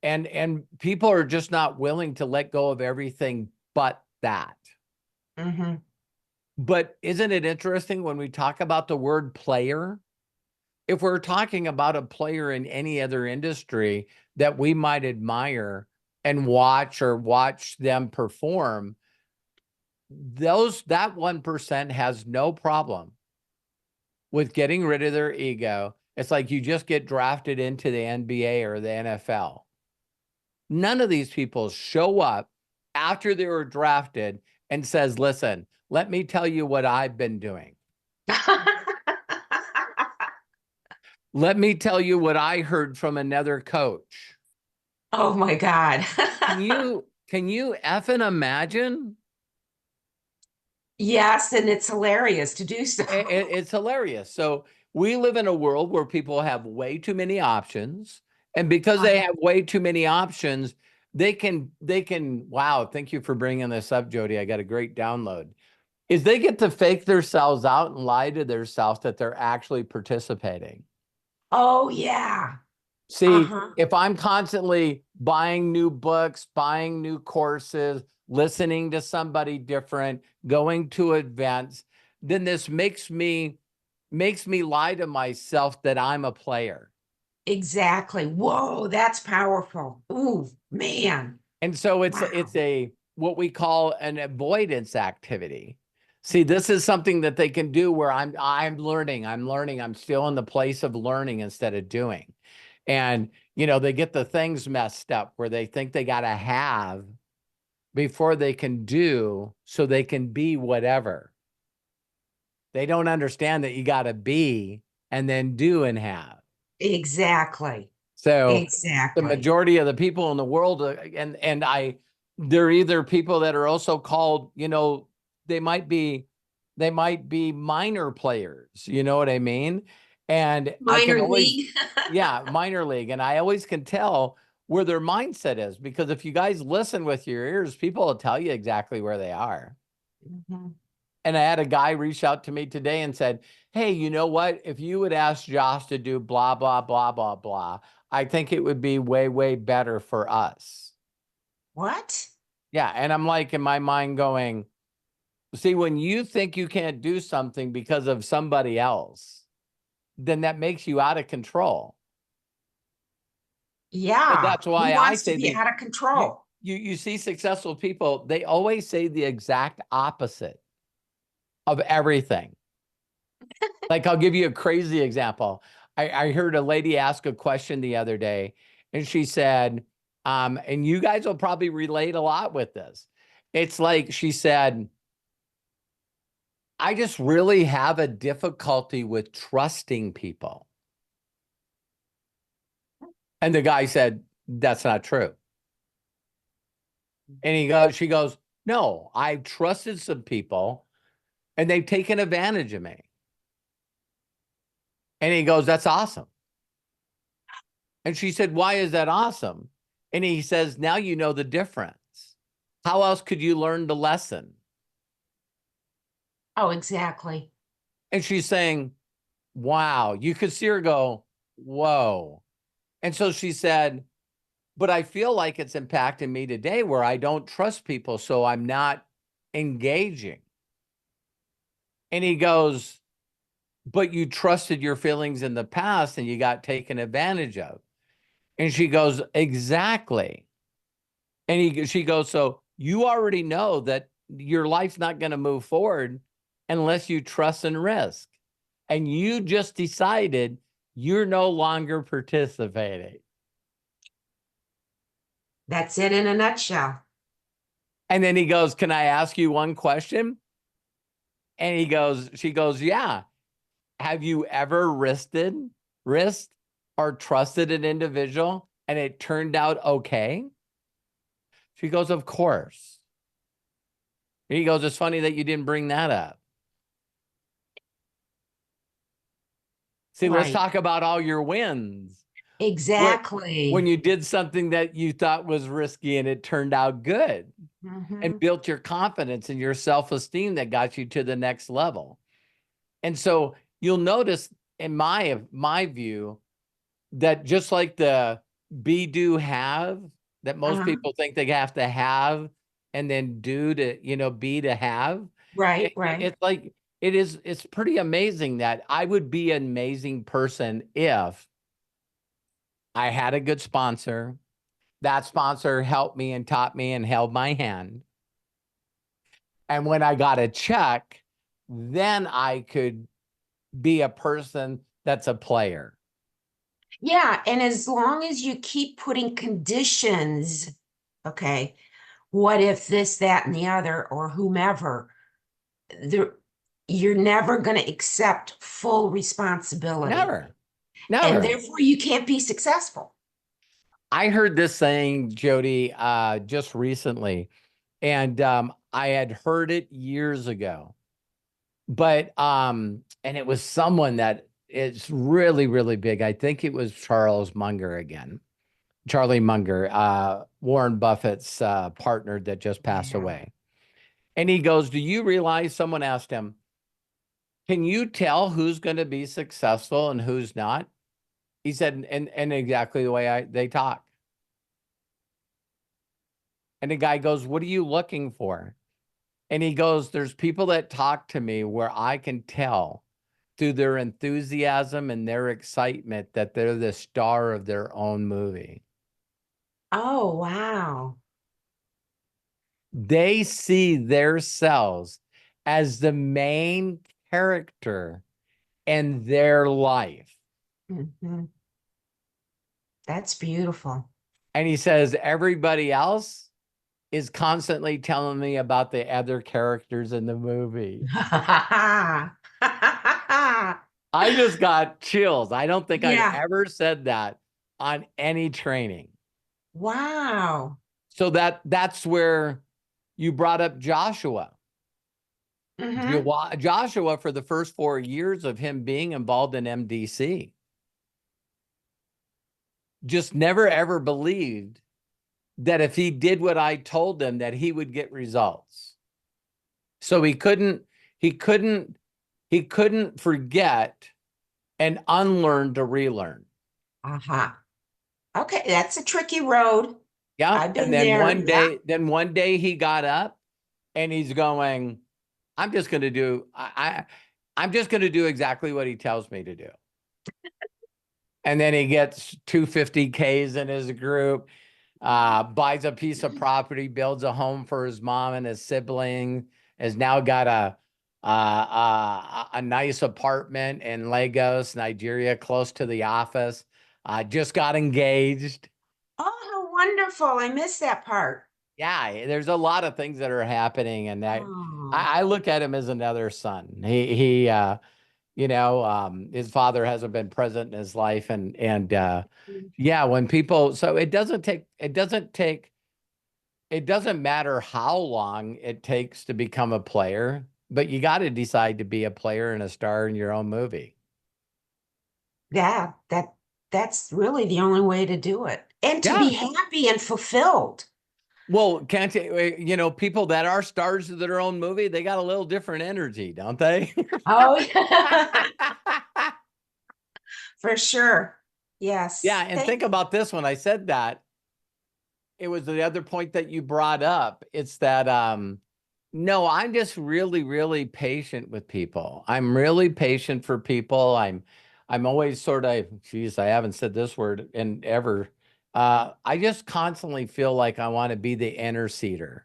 And people are just not willing to let go of everything but that. Mhm. But isn't it interesting when we talk about the word player? If we're talking about a player in any other industry that we might admire and watch them perform, that 1% has no problem with getting rid of their ego. It's like you just get drafted into the NBA or the NFL. None of these people show up after they were drafted and says, listen, let me tell you what I've been doing. Let me tell you what I heard from another coach. Oh my God. Can you effing imagine? Yes, and it's hilarious to do so. It's hilarious. So we live in a world where people have way too many options. And because they have way too many options, they can, wow, thank you for bringing this up, Jody. I got a great download. Is they get to fake themselves out and lie to themselves that they're actually participating. Oh yeah. See, Uh-huh. if I'm constantly buying new books, buying new courses, listening to somebody different, going to events, then this makes me lie to myself that I'm a player. Exactly. Whoa, that's powerful. Ooh, man. And so it's Wow. a what we call an avoidance activity. See, this is something that they can do where I'm learning, I'm still in the place of learning instead of doing. And you know, they get the things messed up where they think they got to have before they can do, so they can be whatever. They don't understand that you got to be and then do and have. Exactly. So the Exactly. majority of the people in the world, they're either people that are also called, you know, they might be minor players, you know what I mean? And I can Minor always, league. yeah, minor league. And I always can tell where their mindset is, because if you guys listen with your ears, people will tell you exactly where they are. Mhm. And I had a guy reach out to me today and said, hey, you know what? If you would ask Josh to do blah, blah, blah, blah, blah, I think it would be way, way better for us. What? Yeah. And I'm like, in my mind going, see, when you think you can't do something because of somebody else, then that makes you out of control. And Yeah. that's Who why I wants to say be out of control? you see successful people, they always say the exact opposite of everything. Like, I'll give you a crazy example. I heard a lady ask a question the other day, and she said, and you guys will probably relate a lot with this. It's like she said, I just really have a difficulty with trusting people. And the guy said, that's not true. And she goes, no, I've trusted some people and they've taken advantage of me. And he goes, that's awesome. And she said, why is that awesome? And he says, now you know the difference. How else could you learn the lesson? Oh, exactly. And she's saying, wow, you could see her go, whoa. And so she said, but I feel like it's impacting me today where I don't trust people, so I'm not engaging. And he goes, but you trusted your feelings in the past and you got taken advantage of. And she goes, exactly. And she goes, so you already know that your life's not going to move forward unless you trust and risk. And you just decided you're no longer participating. That's it in a nutshell. And then he goes, can I ask you one question? And she goes, yeah. Have you ever risked or trusted an individual and it turned out okay? She goes, of course. He goes, it's funny that you didn't bring that up. See, let's Right. talk about all your wins. Exactly. When you did something that you thought was risky and it turned out good and built your confidence and your self-esteem that got you to the next level. And so you'll notice in my view that just like the be, do, have that most people think they have to have and then do to, be to have. Right, right. It's like, it's pretty amazing that I would be an amazing person if I had a good sponsor. That sponsor helped me and taught me and held my hand. And when I got a check, then I could be a person that's a player. Yeah, and as long as you keep putting conditions, okay, what if this, that, and the other, or whomever, you're never going to accept full responsibility. Never. And therefore you can't be successful. I heard this saying, Jody, just recently, and I had heard it years ago, but and it was someone that is really, really big. I think it was Charlie Munger, Warren Buffett's partner that just passed away. And he goes, do you realize, someone asked him, can you tell who's going to be successful and who's not? He said, and exactly the way they talk. And the guy goes, what are you looking for? And he goes, there's people that talk to me where I can tell through their enthusiasm and their excitement that they're the star of their own movie. Oh, wow. They see themselves as the main character in their life. That's beautiful. And he says, everybody else is constantly telling me about the other characters in the movie. I just got chills. I don't think I've ever said that on any training. Wow. So that's where you brought up Joshua. Joshua, for the first 4 years of him being involved in MDC, just never ever believed that if he did what I told him that he would get results. So he couldn't forget and unlearn to relearn. Okay, that's a tricky road. Yeah. I've been and then there. one day he got up and he's going, I'm just going to do, I'm just going to do exactly what he tells me to do. And then he gets 250Ks in his group, buys a piece of property, builds a home for his mom and his sibling, has now got a nice apartment in Lagos, Nigeria, close to the office. Just got engaged. Oh, how wonderful. I missed that part. Yeah, there's a lot of things that are happening. And I look at him as another son. He his father hasn't been present in his life. And yeah, when people, so it doesn't matter how long it takes to become a player, but you got to decide to be a player and a star in your own movie. Yeah, that's really the only way to do it. And to be happy and fulfilled. Well, can't you, people that are stars of their own movie, they got a little different energy, don't they? Oh, yeah. For sure. Yes. Yeah, and think about this when I said that. It was the other point that you brought up. It's that no, I'm just really, really patient with people. I'm really patient for people. I'm always sort of, geez, I haven't said this word in ever. I just constantly feel like I want to be the interceder.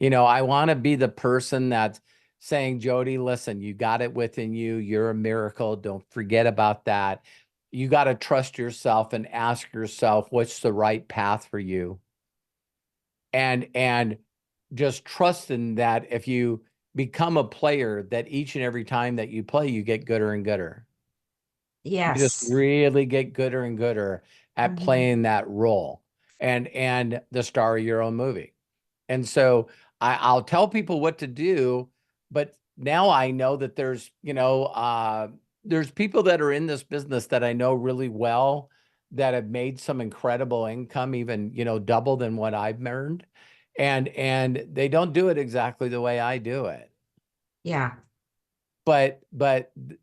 I want to be the person that's saying, Jody, listen, you got it within you. You're a miracle. Don't forget about that. you got to trust yourself and ask yourself, what's the right path for you? And just trusting that if you become a player, that each and every time that you play, you get gooder and gooder. You just Yes. really get gooder and gooder at Mhm. playing that role and the star of your own movie. And so I'll tell people what to do, but now I know that there's, there's people that are in this business that I know really well that have made some incredible income, even, double than what I've earned. And they don't do it exactly the way I do it. Yeah. But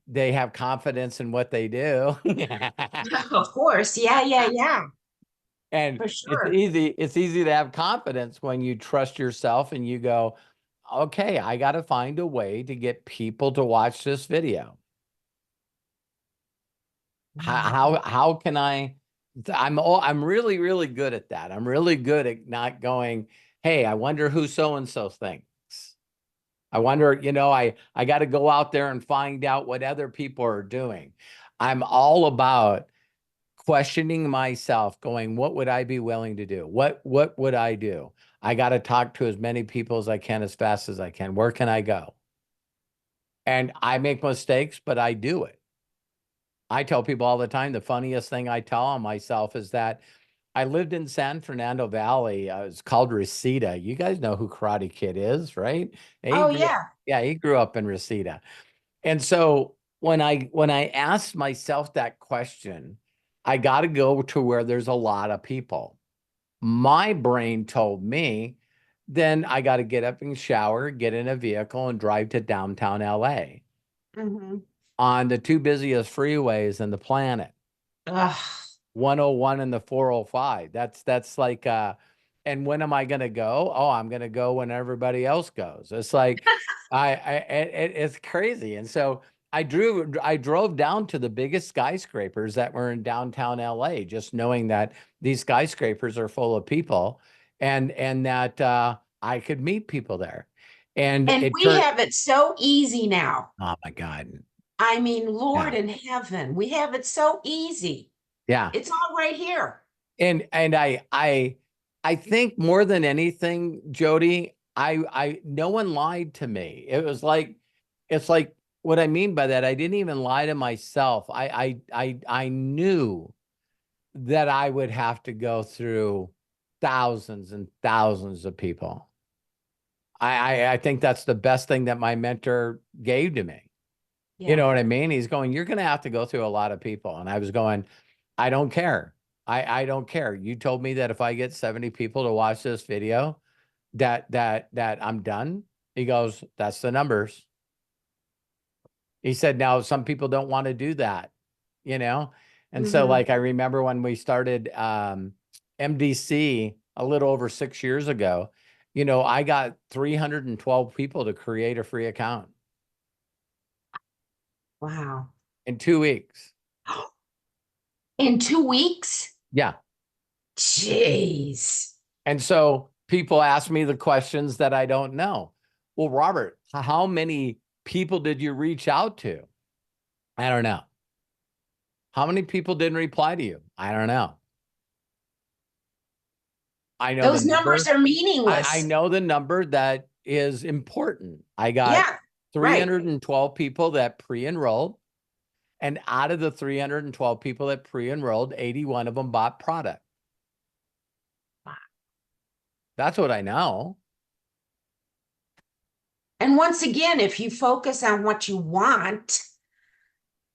they have confidence in what they do. Of course. Yeah, yeah, yeah. And For it's sure. easy to have confidence when you trust yourself and you go, okay, I got to find a way to get people to watch this video. How can I'm really, really good at that. I'm really good at not going, hey, I wonder who so-and-so thinks. I wonder, I got to go out there and find out what other people are doing. I'm all about questioning myself, going, what would I be willing to do? What would I do? I got to talk to as many people as I can as fast as I can. Where can I go? And I make mistakes, but I do it. I tell people all the time, the funniest thing I tell on myself is that I lived in San Fernando Valley. It's called Reseda. You guys know who Karate Kid is, right? Oh, yeah. He grew up in Reseda. And so when I asked myself that question, I got to go to where there's a lot of people. My brain told me, then I got to get up and shower, get in a vehicle, and drive to downtown LA Hmm. on the two busiest freeways in the planet. Ugh. 101 and the 405. That's like and when am I going to go? Oh, I'm going to go when everybody else goes. It's like it's crazy. And so I drove down to the biggest skyscrapers that were in downtown LA, just knowing that these skyscrapers are full of people and that I could meet people there. And And it we turned, have it so easy now. oh my God. I mean, Yeah. Lord in heaven, we have it so easy. Yeah. It's all right here. And I think more than anything, Jody, no one lied to me. It's like what I mean by that, I didn't even lie to myself. I knew that I would have to go through thousands and thousands of people. I think that's the best thing that my mentor gave to me. You know Yeah. what I mean? He's going, you're going to have to go through a lot of people. And I was going, I don't care. I don't care. You told me that if I get 70 people to watch this video, that I'm done. He goes, that's the numbers. He said, now some people don't want to do that, you know? And so Hmm. like I remember when we started MDC a little over 6 years ago, I got 312 people to create a free account Wow. in 2 weeks. In 2 weeks? Yeah. Jeez. And so people ask me the questions that I don't know. Well, Robert, how many people did you reach out to? I don't know. How many people didn't reply to you? I don't know. I know the Those numbers number. are I meaningless. know the number that is important. I got Yeah, right. 312 people that pre-enrolled. And out of the 312 people that pre-enrolled, 81 of them bought product. That's what I know. And once again, if you focus on what you want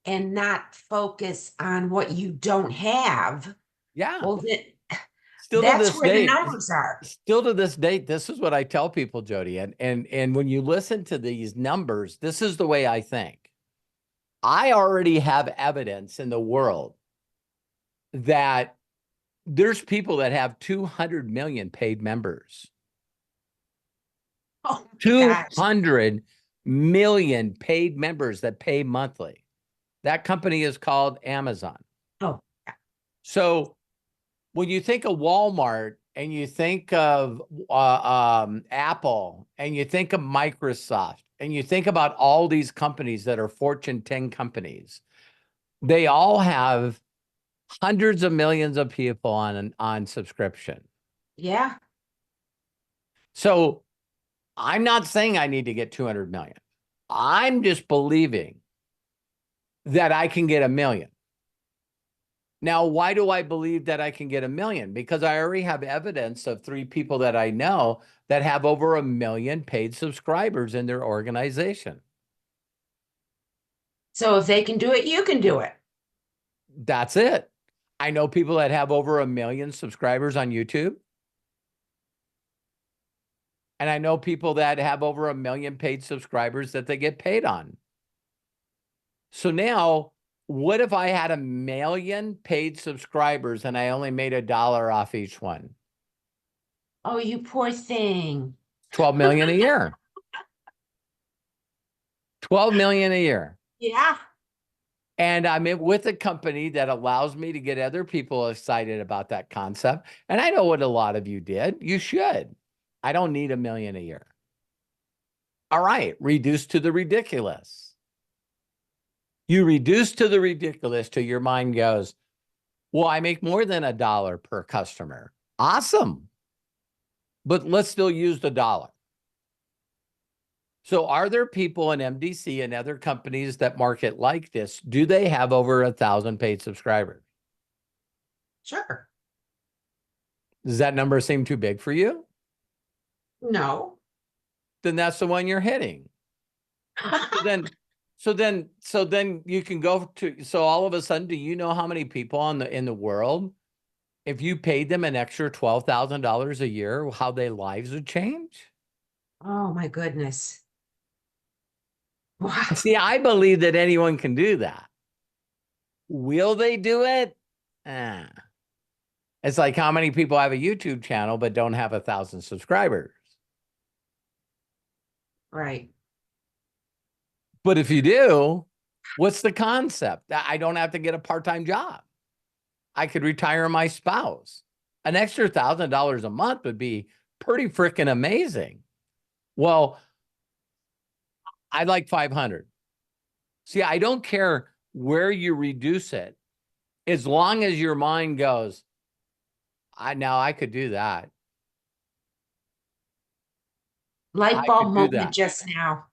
and not focus on what you don't have, Yeah. well, then Still to that's this where the day, numbers are. still to this date, this is what I tell people, Jody. And when you listen to these numbers, this is the way I think. I already have evidence in the world that there's people that have 200 million paid members. Oh my gosh. 200 million paid members that pay monthly. That company is called Amazon. Oh, So when you think of Walmart and you think of Apple and you think of Microsoft and you think about all these companies that are Fortune 10 companies, they all have hundreds of millions of people on subscription. Yeah. So I'm not saying I need to get 200 million. I'm just believing that I can get 1 million. Now, why do I believe that I can get 1 million? Because I already have evidence of 3 people that I know that have over 1 million paid subscribers in their organization. So if they can do it, you can do it. That's it. I know people that have over 1 million subscribers on YouTube. And I know people that have over 1 million paid subscribers that they get paid on. So now, what if I had 1 million paid subscribers and I only made $1 off each one? Oh, you poor thing. 12 million a year. 12 million a year. Yeah. And I'm with a company that allows me to get other people excited about that concept. And I know what a lot of you did. You should. I don't need 1 million a year. All right, reduce to the ridiculous. You reduce to the ridiculous till your mind goes, well, I make more than $1 per customer. Awesome. But let's still use the dollar. So are there people in MDC and other companies that market like this? Do they have over 1,000 paid subscribers? Sure. Does that number seem too big for you? No. Then that's the one you're hitting. So then you can go to, so all of a sudden, do you know how many people in the world, if you paid them an extra $12,000 a year, how their lives would change? Oh my goodness. Wow. See, I believe that anyone can do that. Will they do it? It's like how many people have a YouTube channel but don't have 1,000 subscribers? Right. But if you do, what's the concept? I don't have to get a part-time job. I could retire my spouse. An extra $1,000 a month would be pretty freaking amazing. Well, I'd like 500. See, I don't care where you reduce it, as long as your mind goes, now I could do that. Light I bulb could do moment that. just now.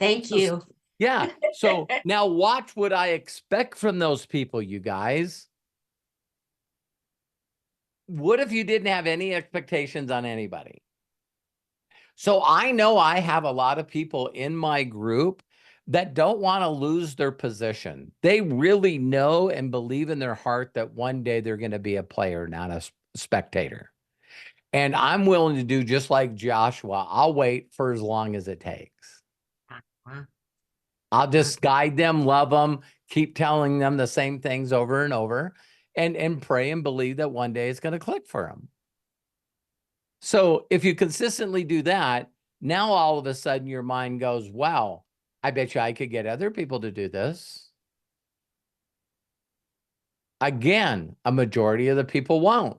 Thank you. Yeah. So now watch what I expect from those people, you guys. What if you didn't have any expectations on anybody? So I know I have a lot of people in my group that don't want to lose their position. They really know and believe in their heart that one day they're going to be a player, not a spectator. And I'm willing to do just like Joshua. I'll wait for as long as it takes. I'll just guide them, love them, keep telling them the same things over and over, and pray and believe that one day it's going to click for them. So if you consistently do that, now all of a sudden your mind goes, wow, I bet you I could get other people to do this. Again, a majority of the people won't.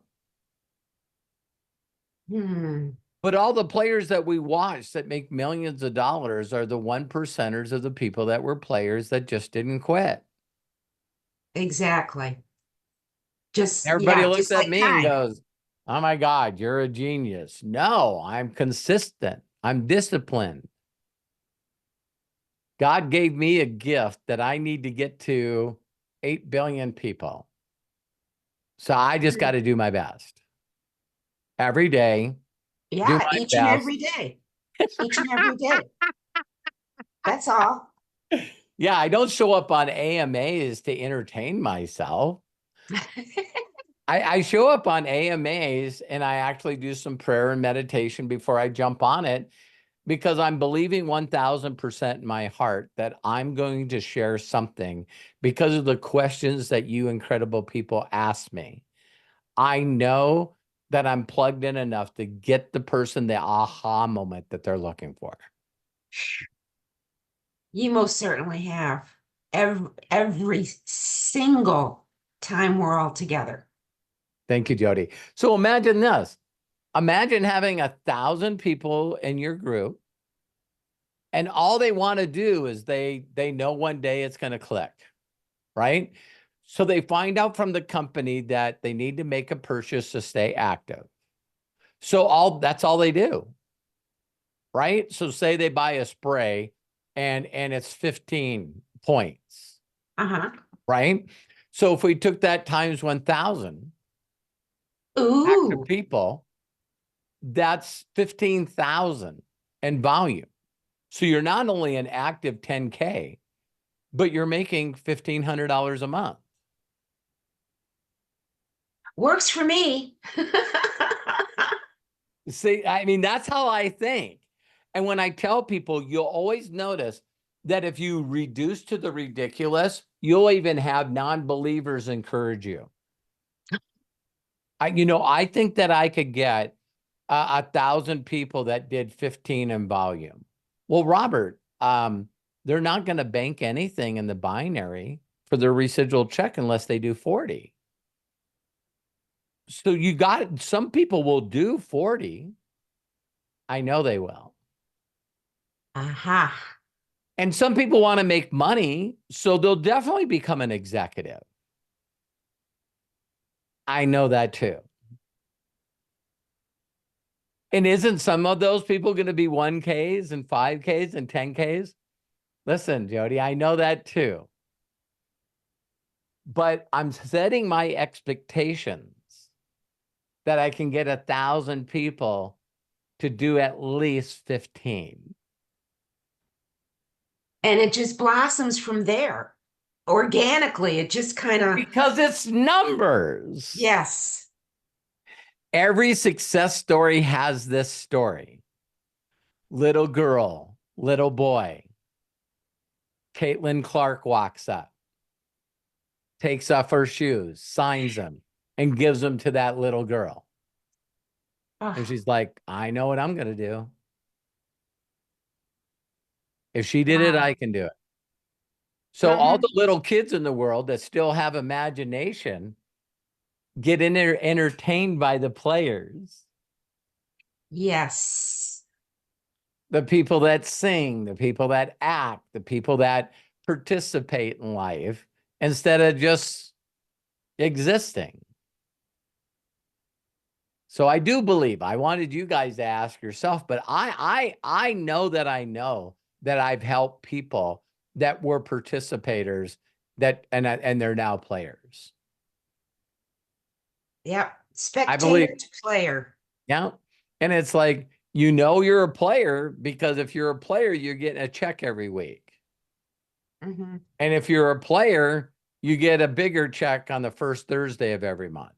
But all the players that we watch that make millions of dollars are the 1%ers of the people that were players that just didn't quit. Exactly. Just Everybody yeah, looks just at like me and time. goes, oh my God, you're a genius. No, I'm consistent. I'm disciplined. God gave me a gift that I need to get to 8 billion people. So I just got to do my best every day. Do Yeah, my each and best. every day. Each and every day. That's all. Yeah, I don't show up on AMAs to entertain myself. I show up on AMAs and I actually do some prayer and meditation before I jump on it, because I'm believing 1,000% in my heart that I'm going to share something because of the questions that you incredible people ask me. I know that I'm plugged in enough to get the person the aha moment that they're looking for. You most certainly have. Every single time we're all together. Thank you, Jody. So imagine this. Imagine having 1,000 people in your group, and all they want to do is they know one day it's going to click, right? So they find out from the company that they need to make a purchase to stay active. So that's all they do. Right? So say they buy a spray and it's 15 points. Uh-huh. Right? So if we took that times 1,000 active Ooh. people, that's 15,000 in volume. So you're not only an active 10K, but you're making $1,500 a month. Works for me. See, I mean, that's how I think. And when I tell people, you'll always notice that if you reduce to the ridiculous, you'll even have non-believers encourage you. I think that I could get 1,000 people that did 15 in volume. Well, Robert, they're not going to bank anything in the binary for their residual check unless they do 40. So some people will do 40. I know they will. Aha. And some people want to make money, so they'll definitely become an executive. I know that too. And isn't some of those people going to be 1Ks and 5Ks and 10Ks? Listen, Jody, I know that too. But I'm setting my expectations that I can get 1,000 people to do at least 15. And it just blossoms from there. Organically, it just kind of. Because it's numbers. Yes. Every success story has this story. Little girl, little boy. Caitlin Clark walks up, takes off her shoes, signs them, and gives them to that little girl. And Oh, she's like, I know what I'm going to do. If she did it, wow. I can do it. So all the little kids in the world that still have imagination get in there entertained by the players. Yes. The people that sing, the people that act, the people that participate in life instead of just existing. So I do believe, I wanted you guys to ask yourself, but I know that I've helped people that were participators and they're now players. Yep. I believe, Spectator to player. yeah. And it's like, you're a player because if you're a player, you're getting a check every week. Mm-hmm. And if you're a player, you get a bigger check on the first Thursday of every month.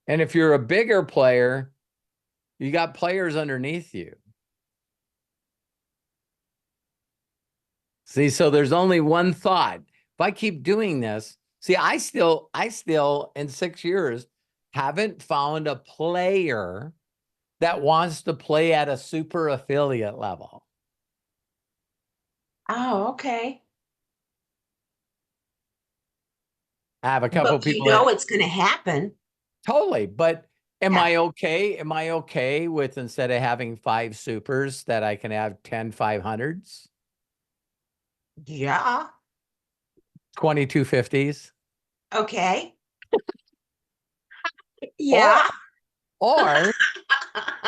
And if you're a bigger player, you got players underneath you. See, so there's only one thought. If I keep doing this, see, I still in 6 years haven't found a player that wants to play at a super affiliate level. Oh, okay. I have a couple But you people know that it's going to happen. totally, but am Yeah. I okay? Am I okay with instead of having 5 supers that I can have 10 500s, Yeah. 22 50s? Okay. Yeah. Or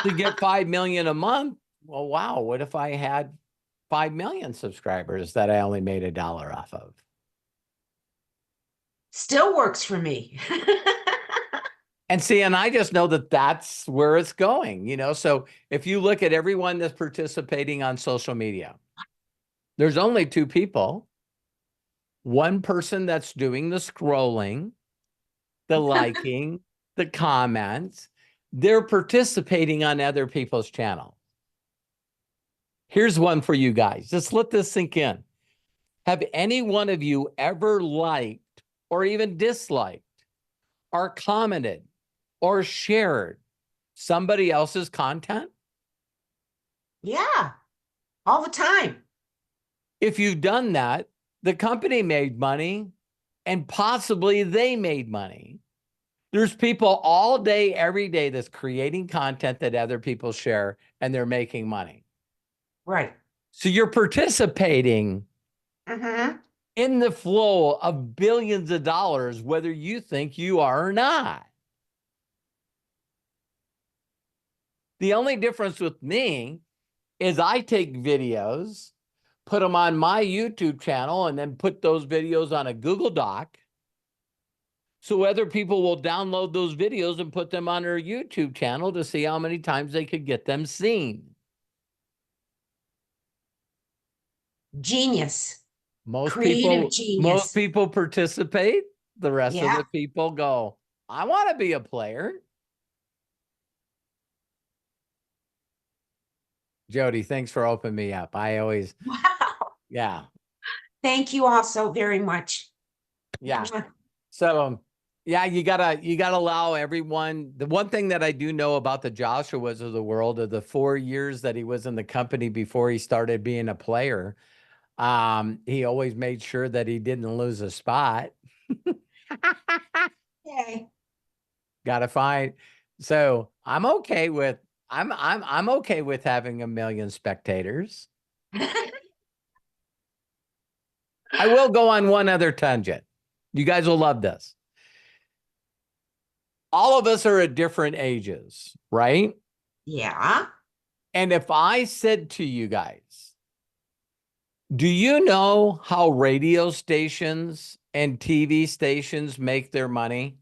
to get 5 million a month. Well, wow, what if I had 5 million subscribers that I only made $1 off of? Still works for me. And see, and I just know that that's where it's going, So if you look at everyone that's participating on social media, there's only 2 people. One person that's doing the scrolling, the liking, the comments. They're participating on other people's channels. Here's one for you guys. Just let this sink in. Have any one of you ever liked or even disliked or commented or shared somebody else's content? Yeah. All the time. If you've done that, the company made money and possibly they made money. There's people all day, every day that's creating content that other people share and they're making money. Right. So you're participating Mm-hmm. in the flow of billions of dollars, whether you think you are or not. The only difference with me is I take videos, put them on my YouTube channel, and then put those videos on a Google Doc. So other people will download those videos and put them on their YouTube channel to see how many times they could get them seen. Genius. Most Creative genius. people participate. The rest of Yeah. the people go, I want to be a player. Jody, thanks for opening me up. I always, Wow. yeah, Thank you all so very much. yeah. So yeah, you gotta allow everyone. The one thing that I do know about the Joshuas of the world, of the 4 years that he was in the company before he started being a player, he always made sure that he didn't lose a spot. Okay. Gotta find. So I'm okay with I'm okay with having 1 million spectators. I will go on one other tangent. You guys will love this. All of us are at different ages, right? Yeah. And if I said to you guys, do you know how radio stations and TV stations make their money?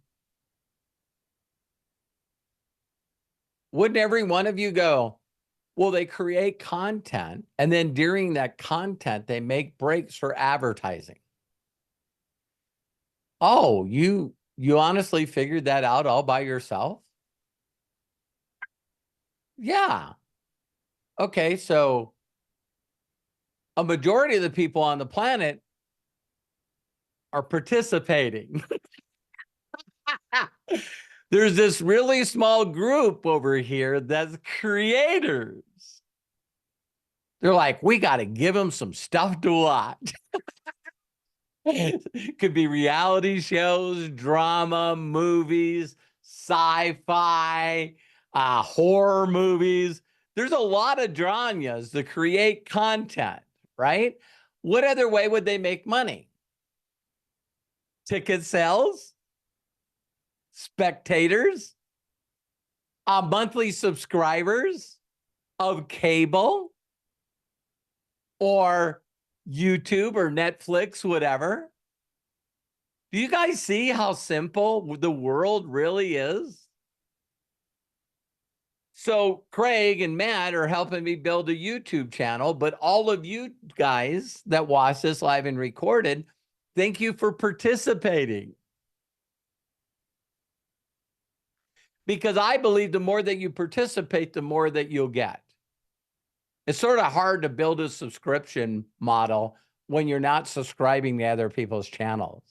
Wouldn't every one of you go, well, they create content, and then during that content, they make breaks for advertising. Oh, you honestly figured that out all by yourself? Yeah. Okay, so a majority of the people on the planet are participating. There's this really small group over here that's creators. They're like, we got to give them some stuff to watch. Could be reality shows, drama, movies, sci-fi, horror movies. There's a lot of genres to create content, right? What other way would they make money? Ticket sales, spectators, monthly subscribers of cable or YouTube or Netflix, whatever. Do you guys see how simple the world really is? So Craig and Matt are helping me build a YouTube channel, but all of you guys that watch this live and recorded, thank you for participating. Because I believe the more that you participate, the more that you'll get. It's sort of hard to build a subscription model when you're not subscribing to other people's channels.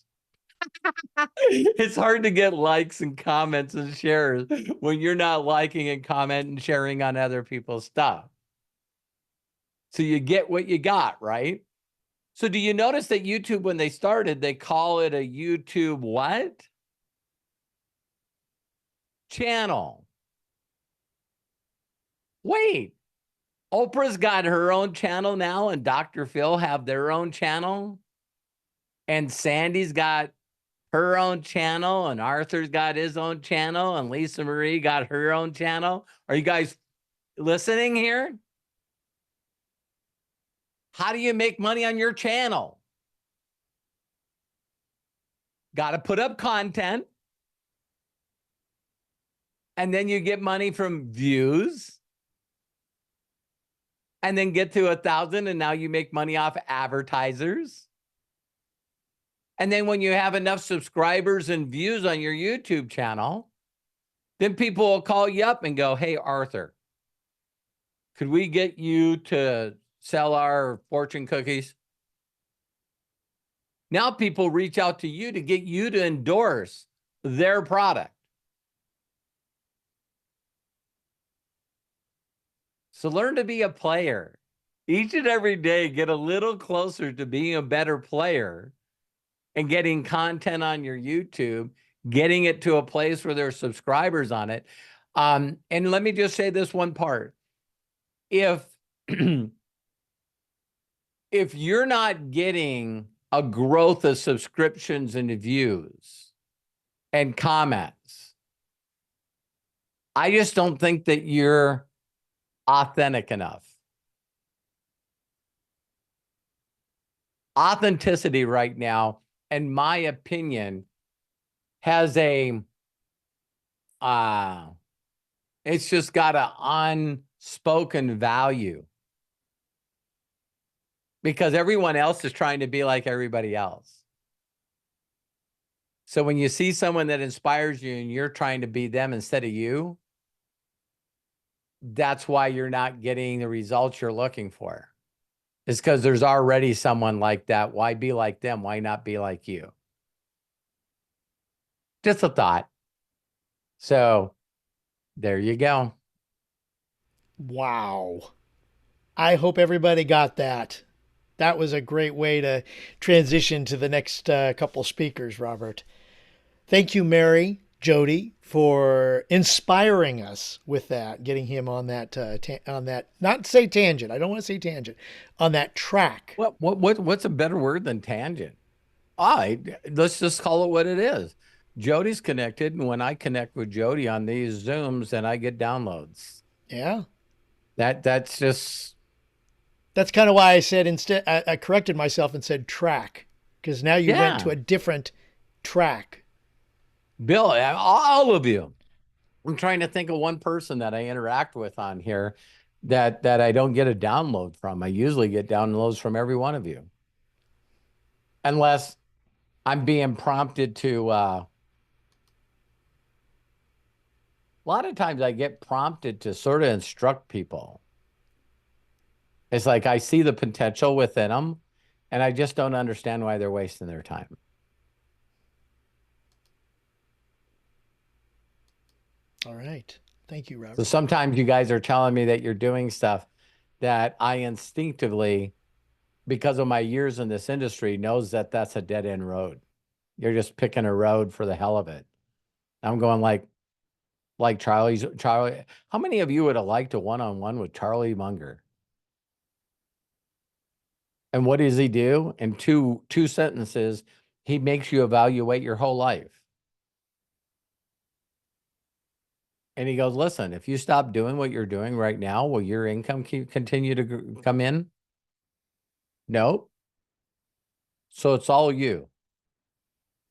It's hard to get likes and comments and shares when you're not liking and commenting and sharing on other people's stuff. So you get what you got, right? So do you notice that YouTube, when they started, they call it a YouTube what? Channel. Wait, Oprah's got her own channel now, and Dr. Phil have their own channel, and Sandy's got her own channel, and Arthur's got his own channel, and Lisa Marie got her own channel. Are you guys listening here? How do you make money on your channel? Got to put up content, and then you get money from views, and then get to 1,000, and now you make money off advertisers. And then when you have enough subscribers and views on your YouTube channel, then people will call you up and go, hey, Arthur, could we get you to sell our fortune cookies? Now people reach out to you to get you to endorse their product. So learn to be a player. Each and every day, get a little closer to being a better player and getting content on your YouTube, getting it to a place where there's subscribers on it. And let me just say this one part. If, if you're not getting a growth of subscriptions and views and comments. I just don't think that you're authentic enough. Authenticity right now, in my opinion, has a it's just got an unspoken value because everyone else is trying to be like everybody else. So when you see someone that inspires you and you're trying to be them instead of you, that's why you're not getting the results you're looking for. It's because there's already someone like that. Why be like them? Why not be like you? Just a thought. So there you go. Wow. I hope everybody got that. That was a great way to transition to the next couple speakers, Robert. Thank you, Mary, Jody, for inspiring us with that, getting him on that not to say tangent. I don't want to say tangent, on that track. What's a better word than tangent? Let's just call it what it is. Jody's connected, and when I connect with Jody on these Zooms, then I get downloads. Yeah. That's kind of why I said instead, I corrected myself and said track, because now you went to a different track. Bill, all of you. I'm trying to think of one person that I interact with on here that I don't get a download from. I usually get downloads from every one of you. Unless I'm being prompted to, a lot of times I get prompted to sort of instruct people. It's like I see the potential within them, and I just don't understand why they're wasting their time. All right. Thank you, Robert. So sometimes you guys are telling me that you're doing stuff that I instinctively, because of my years in this industry, knows that that's a dead end road. You're just picking a road for the hell of it. I'm going like Charlie. How many of you would have liked a one-on-one with Charlie Munger? And what does he do? In two sentences, he makes you evaluate your whole life. And he goes, listen, if you stop doing what you're doing right now, will your income continue to come in? Nope. So it's all you.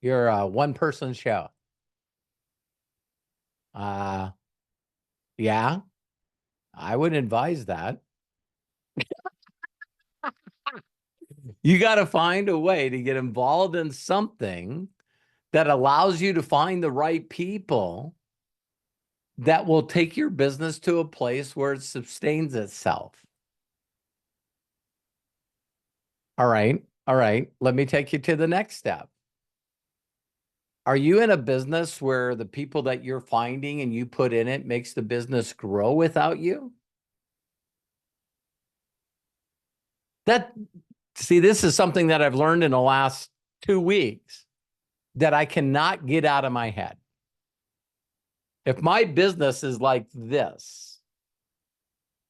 You're a one-person show. Yeah, I would advise that. You got to find a way to get involved in something that allows you to find the right people that will take your business to a place where it sustains itself. All right. All right. Let me take you to the next step. Are you in a business where the people that you're finding and you put in it makes the business grow without you? See, this is something that I've learned in the last 2 weeks that I cannot get out of my head. If my business is like this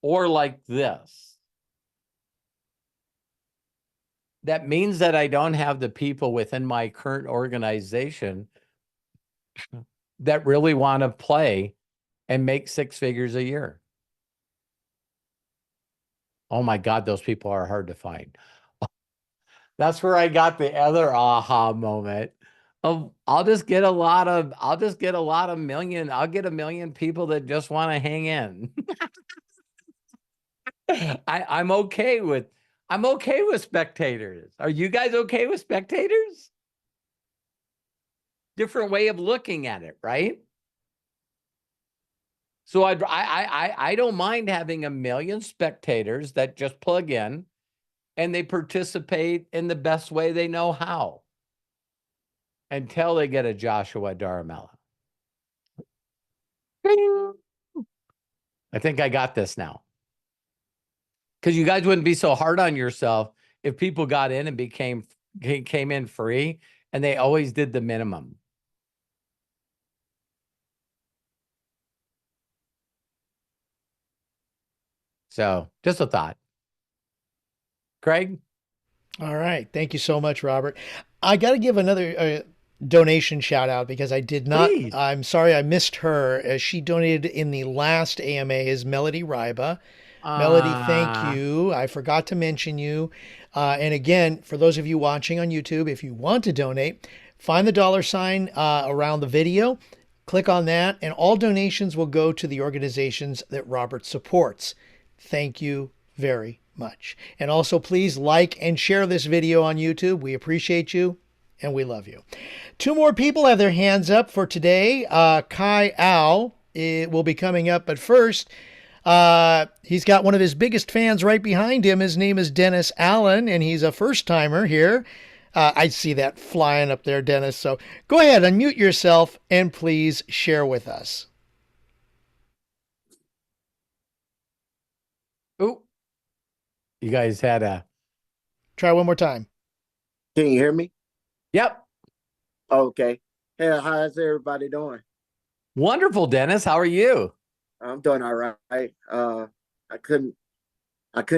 or like this, that means that I don't have the people within my current organization that really want to play and make 6 figures a year. Oh my God, those people are hard to find. That's where I got the other aha moment. I'll get a million people that just want to hang in. I'm okay with spectators. Are you guys okay with spectators? Different way of looking at it, right? So I don't mind having 1 million spectators that just plug in and they participate in the best way they know how until they get a Joshua Daramella. I think I got this now. Because you guys wouldn't be so hard on yourself if people got in and came in free and they always did the minimum. So just a thought. Craig? All right. Thank you so much, Robert. I got to give another donation shout out because I did not. Please. I'm sorry I missed her. She donated in the last AMA is Melody Ryba. Melody, thank Ah, you. I forgot to mention you. And again, for those of you watching on YouTube, if you want to donate, find the $ around the video, click on that, and all donations will go to the organizations that Robert supports. Thank you very much. And also, please like and share this video on YouTube. We appreciate you and we love you. Two more people have their hands up for today. Kai Al will be coming up, but first, he's got one of his biggest fans right behind him. His name is Dennis Allen, and he's a first timer here. I see that flying up there, Dennis. So go ahead, unmute yourself, and please share with us. oh, you guys had a, Try one more time. Can you hear me? yep. Okay. Hey, how's everybody doing? Wonderful, Dennis. How are you? I'm doing all right. I couldn't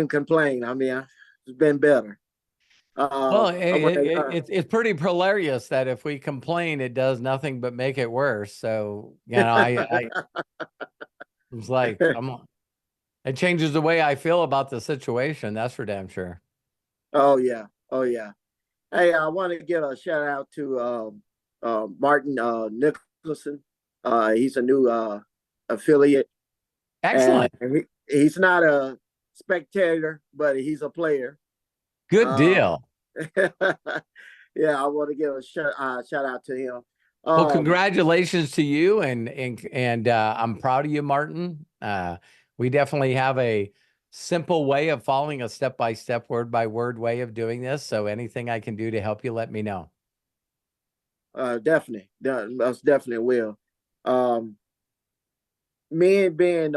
complain. I mean, it's been better. Well, It's it's pretty hilarious that if we complain, it does nothing but make it worse. So, you know, I it's like, it changes the way I feel about the situation. That's for damn sure. oh yeah, oh yeah. Hey, I want to give a shout out to Martin Nicholson. He's a new affiliate. Excellent. And he's not a spectator, but he's a player. Good deal. Yeah, I want to give a shout out to him. Well, congratulations to you, and I'm proud of you, Martin. We definitely have a simple way of following a step-by-step, word-by-word way of doing this. So anything I can do to help you, let me know. Definitely, most definitely will. Me being,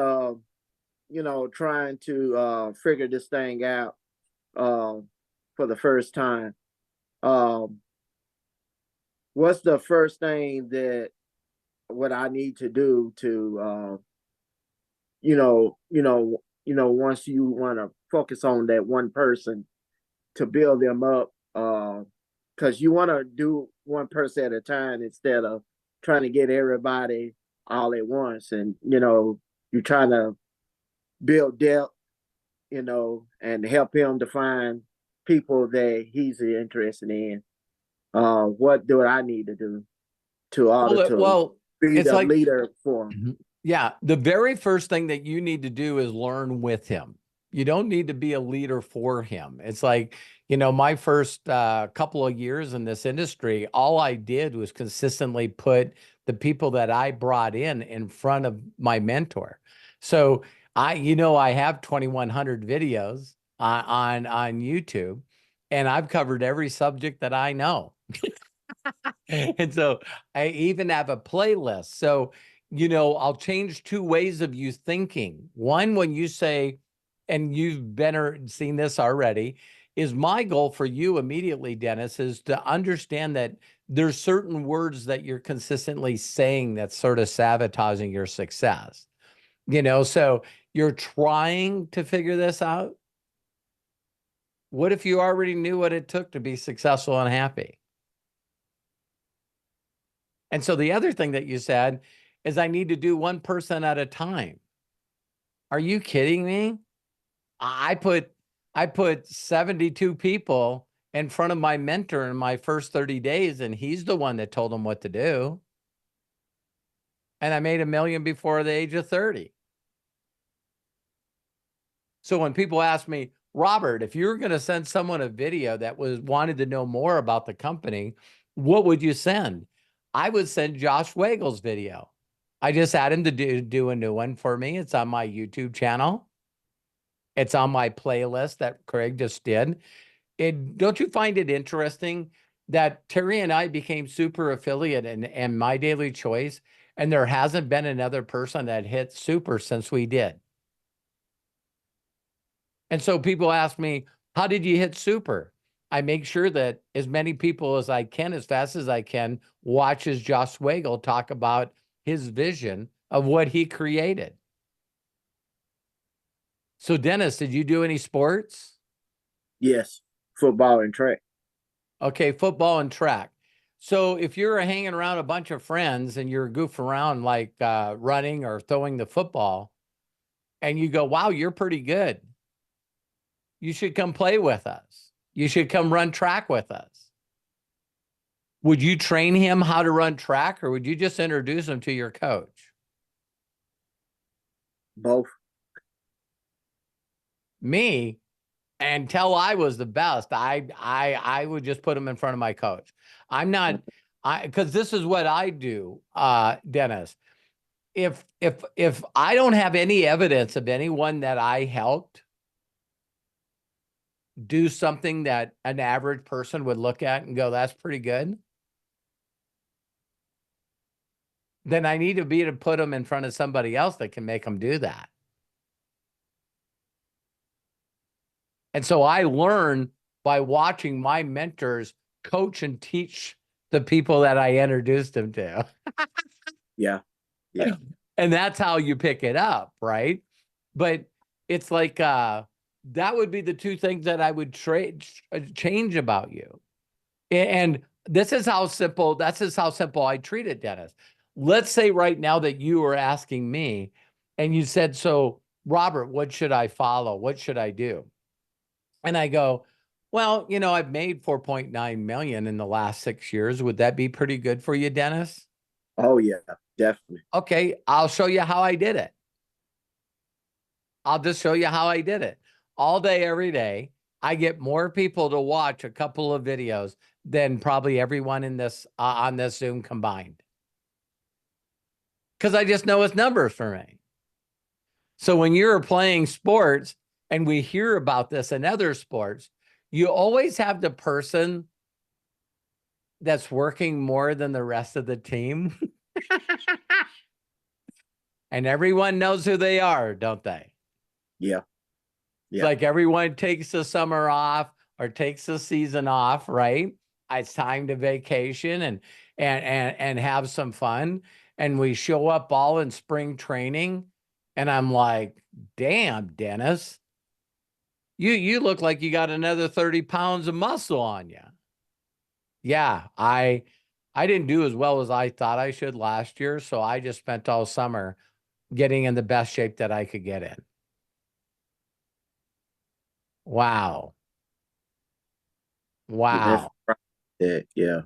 trying to figure this thing out for the first time. What's the first thing that what I need to do to once you want to focus on that one person to build them up, because you want to do one person at a time instead of trying to get everybody all at once, and you're trying to build depth, and help him to find people that he's interested in. What do I need to do to be it's the like, leader for him? yeah, the very first thing that you need to do is learn with him. You don't need to be a leader for him. It's like, my first couple of years in this industry, all I did was consistently put the people that I brought in front of my mentor. So I have 2,100 videos on YouTube, and I've covered every subject that I know. And so I even have a playlist. So, I'll change two ways of you thinking. One, when you say, and you've seen this already, is my goal for you immediately, Dennis, is to understand that there's certain words that you're consistently saying that's sort of sabotaging your success. So you're trying to figure this out. What if you already knew what it took to be successful and happy? And so the other thing that you said is I need to do one person at a time. Are you kidding me? I put 72 people in front of my mentor in my first 30 days, and he's the one that told them what to do. And I made $1 million before the age of 30. So when people ask me, Robert, if you were going to send someone a video that wanted to know more about the company, what would you send? I would send Josh Weigel's video. I just had him to do a new one for me. It's on my YouTube channel. It's on my playlist that Craig just did. Don't you find it interesting that Terry and I became super affiliate and My Daily Choice, and there hasn't been another person that hit super since we did? And so people ask me, how did you hit super? I make sure that as many people as I can, as fast as I can, watches Josh Weigel talk about his vision of what he created. So Dennis, did you do any sports? Yes. football and track. Okay, football and track. So if you're hanging around a bunch of friends and you're goofing around like running or throwing the football, and you go, wow, you're pretty good. You should come play with us. You should come run track with us. Would you train him how to run track, or would you just introduce him to your coach? Both. Me, until I was the best, I would just put him in front of my coach. I'm not, because this is what I do, Dennis. If I don't have any evidence of anyone that I helped do something that an average person would look at and go, that's pretty good, then I need to be able to put them in front of somebody else that can make them do that. And so I learn by watching my mentors coach and teach the people that I introduced them to. Yeah. Yeah. And that's how you pick it up, right? But it's like that would be the two things that I would change about you. And this is how simple, I treat it, Dennis. Let's say right now that you were asking me and you said, so Robert, what should I follow? What should I do? And I go, well, you know, I've made 4.9 million in the last 6 years. Would that be pretty good for you, Dennis? Oh yeah, definitely. Okay, I'll show you how I did it. I'll just show you how I did it. All day, every day, I get more people to watch a couple of videos than probably everyone in this on this Zoom combined. Because I just know it's numbers for me. So when you're playing sports and we hear about this in other sports, you always have the person that's working more than the rest of the team. And everyone knows who they are, don't they? Yeah. It's Yeah. like everyone takes the summer off or takes the season off, right? It's time to vacation and have some fun. And we show up all in spring training. And I'm like, damn, Dennis, you look like you got another 30 pounds of muscle on you. Yeah, I didn't do as well as I thought I should last year. So I just spent all summer getting in the best shape that I could get in. Wow. Wow. Yeah.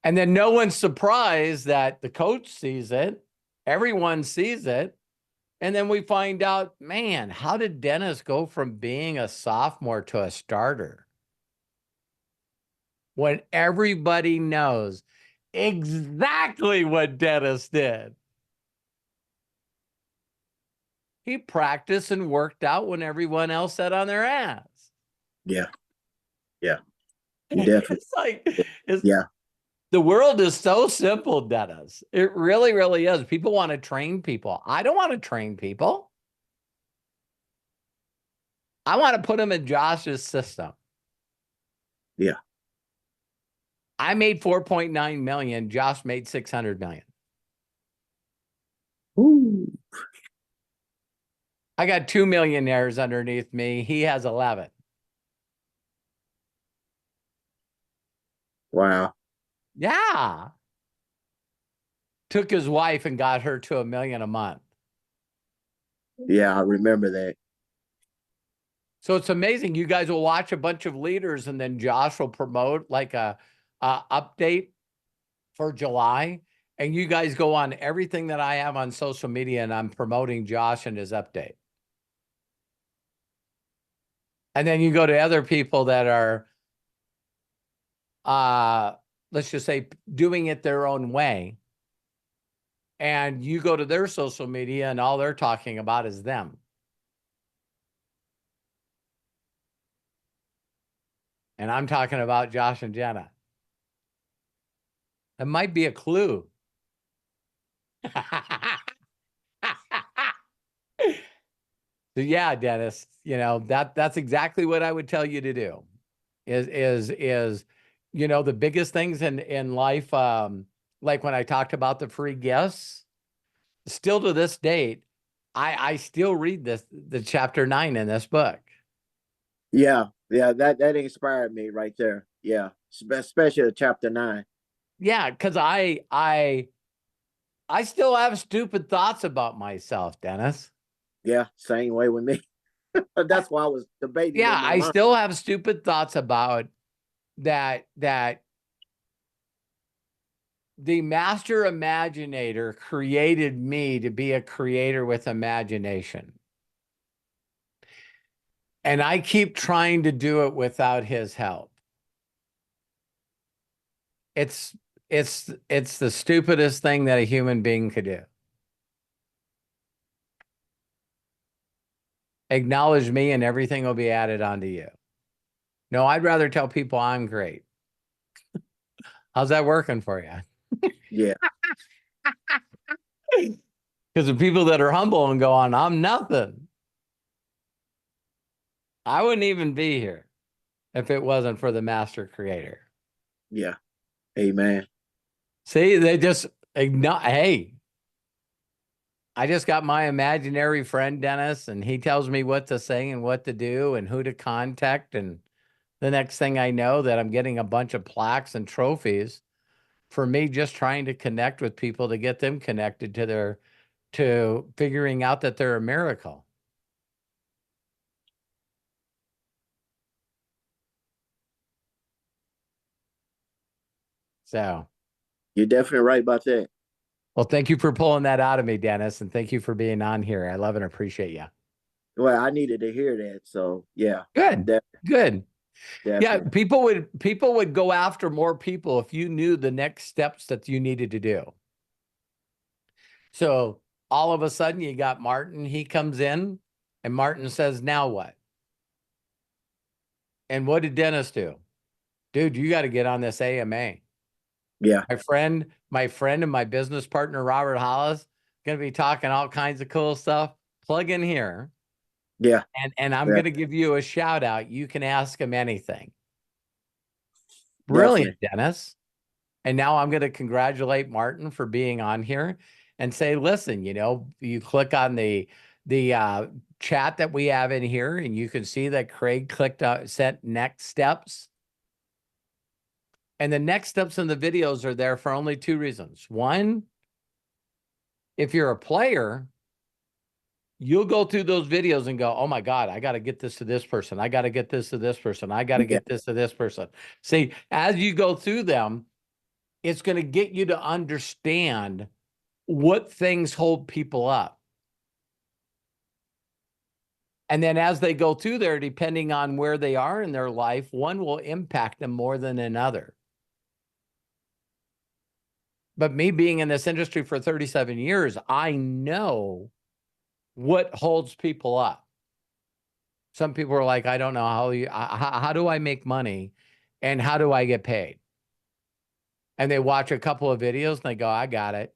And then no one's surprised that the coach sees it. Everyone sees it. And then we find out, man, how did Dennis go from being a sophomore to a starter? When everybody knows exactly what Dennis did. He practiced and worked out when everyone else sat on their ass. Yeah. Yeah. Definitely. It's like, Yeah. the world is so simple, Dennis. It really, really is. People want to train people. I don't want to train people. I want to put them in Josh's system. Yeah. I made 4.9 million. Josh made 600 million. Ooh. I got 2 millionaires underneath me. He has 11. Wow. Yeah. Took his wife and got her to $1 million a month. Yeah, I remember that. So it's amazing. You guys will watch a bunch of leaders and then Josh will promote like a update for July. And you guys go on everything that I have on social media and I'm promoting Josh and his update. And then you go to other people that are, let's just say, doing it their own way. And you go to their social media and all they're talking about is them. And I'm talking about Josh and Jenna. That might be a clue. So yeah, Dennis, you know, that's exactly what I would tell you to do is, you know, the biggest things in life, like when I talked about the free gifts, still to this date, I still read the chapter 9 in this book. Yeah. Yeah, that inspired me right there. Yeah, especially chapter 9. Yeah, because I still have stupid thoughts about myself, Dennis. Yeah, same way with me. That's why I was debating Yeah, in my I mind. still have stupid thoughts about that the master imaginator created me to be a creator with imagination. And I keep trying to do it without his help. It's the stupidest thing that a human being could do. Acknowledge me and everything will be added onto you. No, I'd rather tell people I'm great. How's that working for you? Yeah, Because the people that are humble and go on, I'm nothing. I wouldn't even be here if it wasn't for the master creator. yeah. Amen. See, they just ignore. Hey, I just got my imaginary friend Dennis, and he tells me what to say and what to do and who to contact. And the next thing I know, that I'm getting a bunch of plaques and trophies for me just trying to connect with people to get them connected to figuring out that they're a miracle. So, You're definitely right about that. well, thank you for pulling that out of me, Dennis, and thank you for being on here. I love and appreciate you. Well, I needed to hear that. So yeah, Good, good. Yeah, definitely. people would go after more people if you knew the next steps that you needed to do. So all of a sudden you got Martin, he comes in and Martin says, now what? And what did Dennis do? Dude, you got to get on this AMA. Yeah, My friend and my business partner, Robert Hollis, going to be talking all kinds of cool stuff. Plug in here. yeah, And I'm yeah, going to give you a shout out. You can ask him anything. definitely. Brilliant, Dennis. And now I'm going to congratulate Martin for being on here and say, listen, you click on the chat that we have in here and you can see that Craig clicked sent next steps. And the next steps in the videos are there for only two reasons. One, if you're a player, you'll go through those videos and go, oh my God, I got to get this to this person. I got to get this to this person. I got to Yeah, get this to this person. See, as you go through them, it's going to get you to understand what things hold people up. And then as they go through there, depending on where they are in their life, one will impact them more than another. But me being in this industry for 37 years, I know what holds people up. Some people are like, I don't know how do I make money and how do I get paid? And they watch a couple of videos and they go, I got it.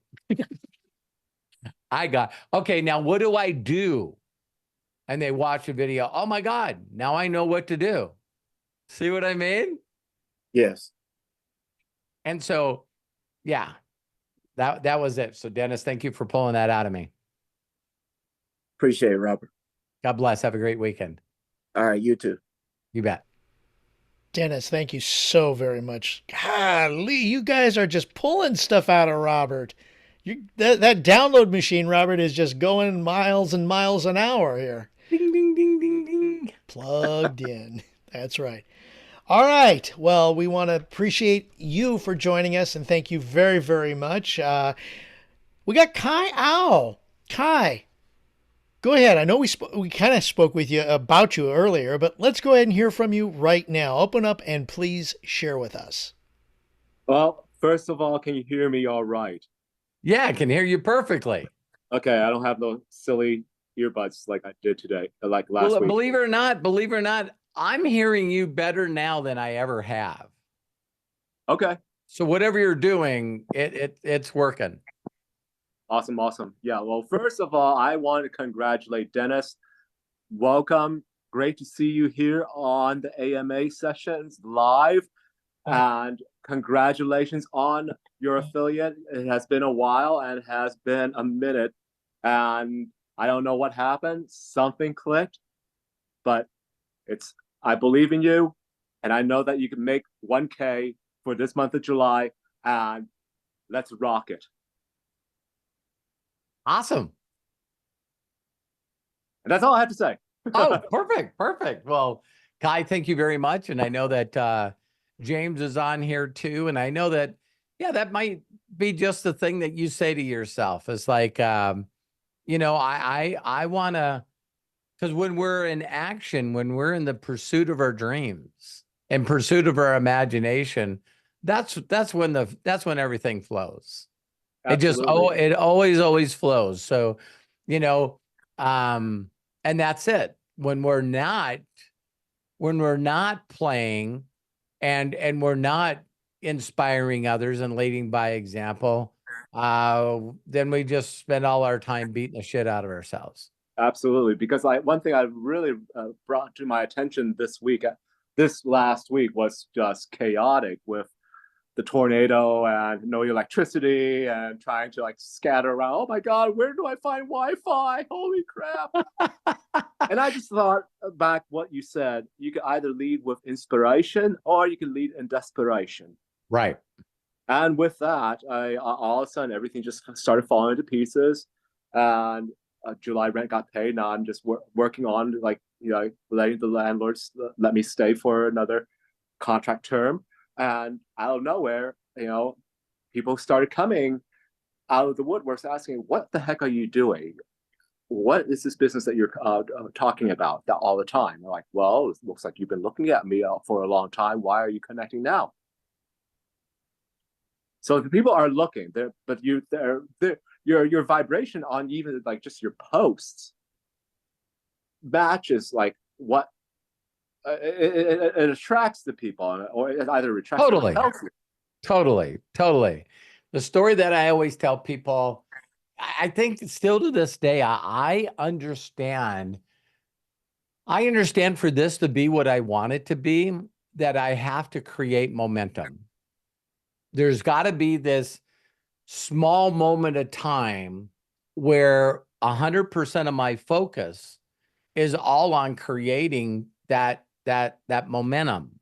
Okay, now what do I do? And they watch a video. Oh my God, now I know what to do. See what I mean? yes. And so, yeah, that was it. So Dennis, thank you for pulling that out of me. Appreciate it, Robert. God bless. Have a great weekend. All right, you too. You bet. Dennis, thank you so very much. Golly, you guys are just pulling stuff out of Robert. That download machine, Robert, is just going miles and miles an hour here. Ding, ding, ding, ding, ding. Plugged in. That's right. All right. Well, we want to appreciate you for joining us and thank you very, very much. We got Kai Owl. Kai, go ahead. I know we kind of spoke with you about you earlier, but let's go ahead and hear from you right now. Open up and please share with us. Well, first of all, can you hear me all right? Yeah, I can hear you perfectly. Okay, I don't have no silly earbuds like I did today, like last Well, week. believe it or not, I'm hearing you better now than I ever have. Okay, So whatever you're doing, it's working. awesome. Yeah, well, first of all, I want to congratulate Dennis. Welcome. Great to see you here on the AMA sessions live. And congratulations on your affiliate. It has been a while and has been a minute. And I don't know what happened. Something clicked, but it's I believe in you, and I know that you can make 1K for this month of July, and let's rock it. Awesome. And that's all I have to say. Oh, perfect. Perfect. Well, Kai, thank you very much. And I know that James is on here too. And I know that, yeah, that might be just the thing that you say to yourself. It's like, you know, I want to, because when we're in action, when we're in the pursuit of our dreams, in pursuit of our imagination, that's when everything flows. Absolutely. It always flows. So, you know, and that's it. When we're not playing and we're not inspiring others and leading by example, then we just spend all our time beating the shit out of ourselves. Absolutely, because one thing I really brought to my attention this last week was just chaotic with the tornado and no electricity and trying to like scatter around. Oh my God, where do I find Wi-Fi? Holy crap. And I just thought back what you said. You could either lead with inspiration or you can lead in desperation. Right. And with that, I all of a sudden everything just started falling to pieces. And July rent got paid. Now I'm just working on letting the landlords let me stay for another contract term. And out of nowhere, people started coming out of the woodworks asking, "What the heck are you doing? What is this business that you're talking about all the time?" I'm like, "Well, it looks like you've been looking at me for a long time. Why are you connecting now?" So the people are looking there, but your vibration on even like just your posts matches like what it attracts the people, or it either attracts Totally. or repels you. Totally. The story that I always tell people, I think still to this day, I understand for this to be what I want it to be, that I have to create momentum. There's got to be this small moment of time where 100% of my focus is all on creating that momentum.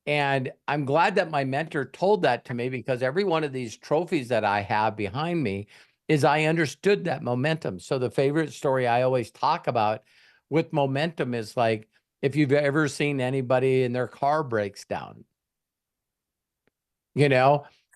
And I'm glad that my mentor told that to me, because every one of these trophies that I have behind me is I understood that momentum. So the favorite story I always talk about with momentum is like, if you've ever seen anybody and their car breaks down,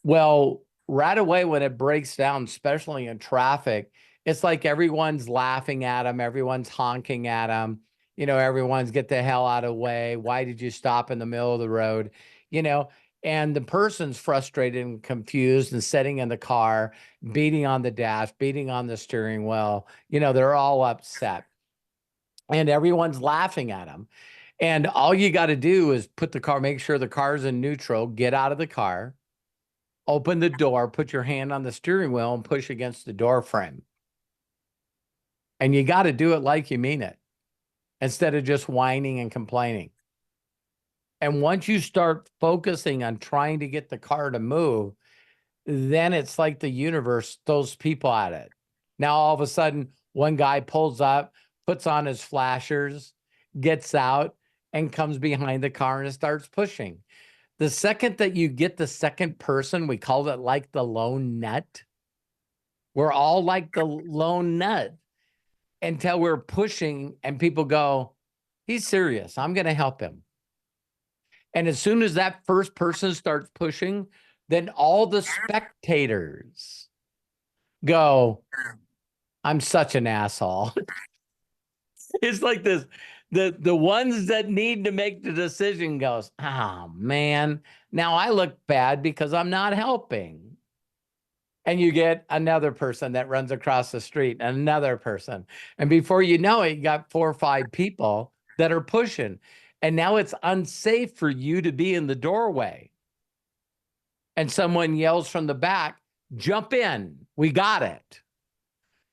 well, right away when it breaks down, especially in traffic, it's like everyone's laughing at them, everyone's honking at them. Everyone's get the hell out of the way. Why did you stop in the middle of the road? And the person's frustrated and confused and sitting in the car, beating on the dash, beating on the steering wheel. They're all upset and everyone's laughing at them. And all you got to do is make sure the car's in neutral, get out of the car, open the door, put your hand on the steering wheel and push against the door frame. And you got to do it like you mean it, instead of just whining and complaining. And once you start focusing on trying to get the car to move, then it's like the universe throws people at it. Now, all of a sudden, one guy pulls up, puts on his flashers, gets out, and comes behind the car and starts pushing. The second that you get the second person, we call it like the lone nut. We're all like the lone nut until we're pushing and people go, "He's serious. I'm going to help him." And as soon as that first person starts pushing, then all the spectators go, "I'm such an asshole." It's like this. The ones that need to make the decision goes, "Oh man, now I look bad because I'm not helping." And you get another person that runs across the street, and another person. And before you know it, you got 4 or 5 people that are pushing. And now it's unsafe for you to be in the doorway. And someone yells from the back, "Jump in, we got it."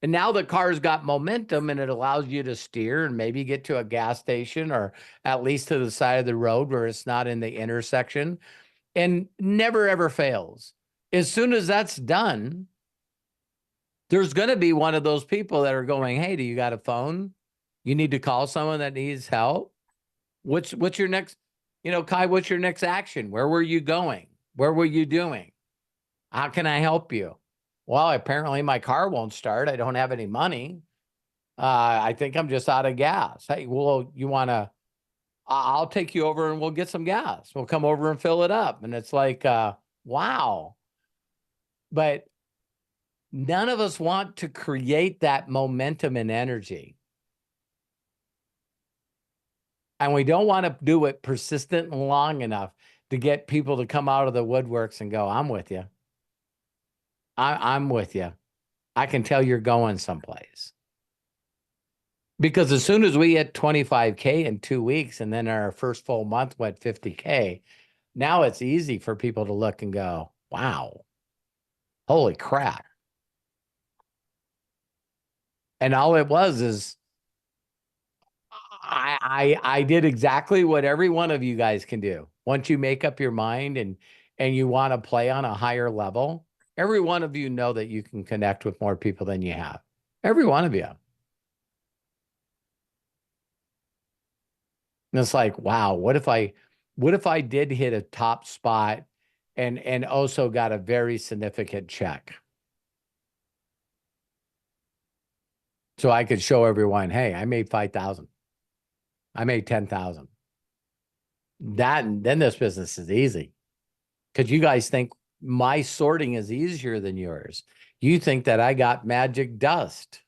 And now the car's got momentum and it allows you to steer and maybe get to a gas station or at least to the side of the road where it's not in the intersection, and never ever fails. As soon as that's done, there's going to be one of those people that are going, "Hey, do you got a phone? You need to call someone that needs help." What's your next, Kai, what's your next action? Where were you going? Where were you doing? How can I help you? Well, apparently my car won't start. I don't have any money. I think I'm just out of gas. Hey, well, I'll take you over and we'll get some gas. We'll come over and fill it up. And it's like, wow. But none of us want to create that momentum and energy. And we don't want to do it persistent and long enough to get people to come out of the woodworks and go, I'm with you. I'm with you. I can tell you're going someplace. Because as soon as we hit 25K in 2 weeks, and then our first full month went 50K, now it's easy for people to look and go, wow, holy crap. And all it was is I did exactly what every one of you guys can do. Once you make up your mind and you want to play on a higher level, every one of you know that you can connect with more people than you have. Every one of you. And it's like, wow, what if I did hit a top spot and also got a very significant check? So I could show everyone, hey, I made 5,000. I made 10,000. Then this business is easy. Because you guys think my sorting is easier than yours. You think that I got magic dust.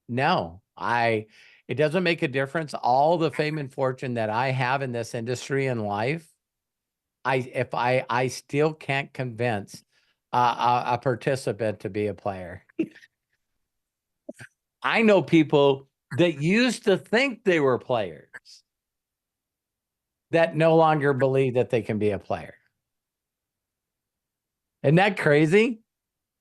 No, it doesn't make a difference. All the fame and fortune that I have in this industry and life, I still can't convince a participant to be a player. I know people that used to think they were players that no longer believe that they can be a player. Isn't that crazy?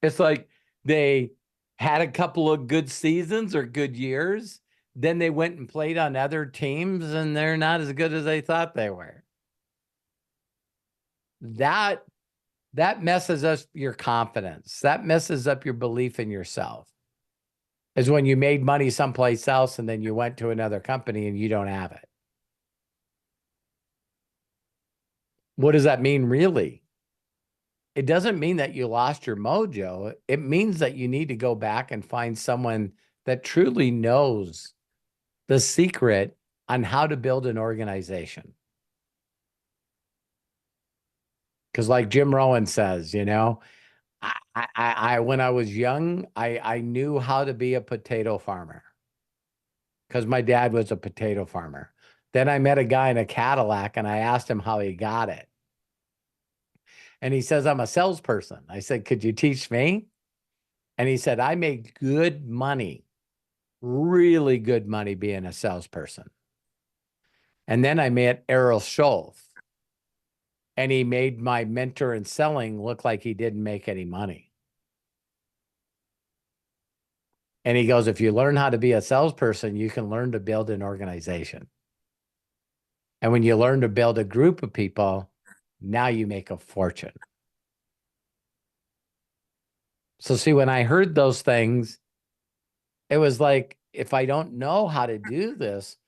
It's like they had a couple of good seasons or good years. Then they went and played on other teams and they're not as good as they thought they were. That messes up your confidence. That messes up your belief in yourself. Is when you made money someplace else and then you went to another company and you don't have it. What does that mean, really? It doesn't mean that you lost your mojo. It means that you need to go back and find someone that truly knows the secret on how to build an organization. Because like Jim Rohn says, when I was young, I knew how to be a potato farmer because my dad was a potato farmer. Then I met a guy in a Cadillac and I asked him how he got it. And he says, I'm a salesperson. I said, could you teach me? And he said, I make good money, really good money being a salesperson. And then I met Errol Scholz. And he made my mentor in selling look like he didn't make any money. And he goes, if you learn how to be a salesperson, you can learn to build an organization. And when you learn to build a group of people, now you make a fortune. So see, when I heard those things, it was like, if I don't know how to do this,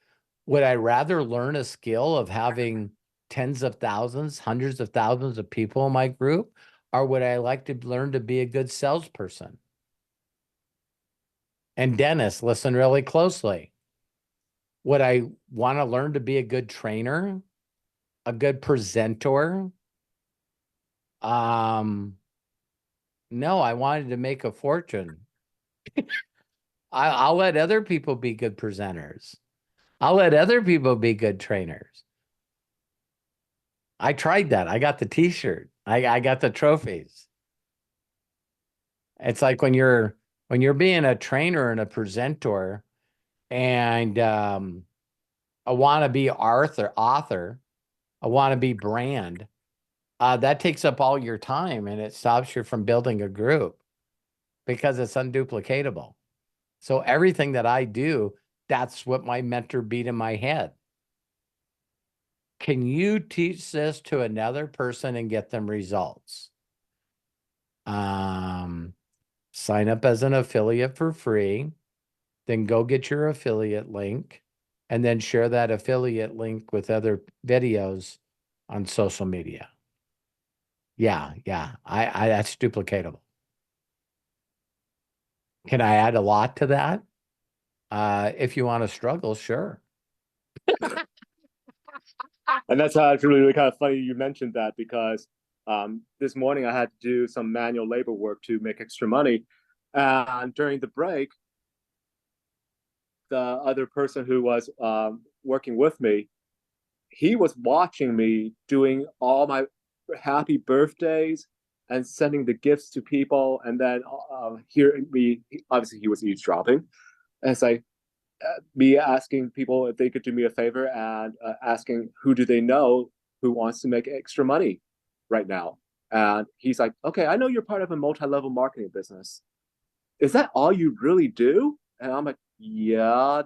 would I rather learn a skill of having tens of thousands, hundreds of thousands of people in my group? Or would I like to learn to be a good salesperson? And Dennis, listen really closely. Would I want to learn to be a good trainer, a good presenter? No, I wanted to make a fortune. I'll let other people be good presenters. I'll let other people be good trainers. I tried that. I got the t-shirt. I got the trophies. It's like when you're being a trainer and a presenter and a wannabe author, a wannabe brand, that takes up all your time and it stops you from building a group because it's unduplicatable. So everything that I do, that's what my mentor beat in my head. Can you teach this to another person and get them results? Sign up as an affiliate for free, then go get your affiliate link and then share that affiliate link with other videos on social media. Yeah, I that's duplicatable. Can I add a lot to that? If you want to struggle, sure. And that's how it's really kind of funny you mentioned that, because this morning I had to do some manual labor work to make extra money. And during the break, the other person who was working with me, he was watching me doing all my happy birthdays and sending the gifts to people. And then hearing me, obviously he was eavesdropping. And it's like, me asking people if they could do me a favor, and asking who do they know who wants to make extra money right now. And he's like, okay, I know you're part of a multi-level marketing business. Is that all you really do? And I'm like, yeah,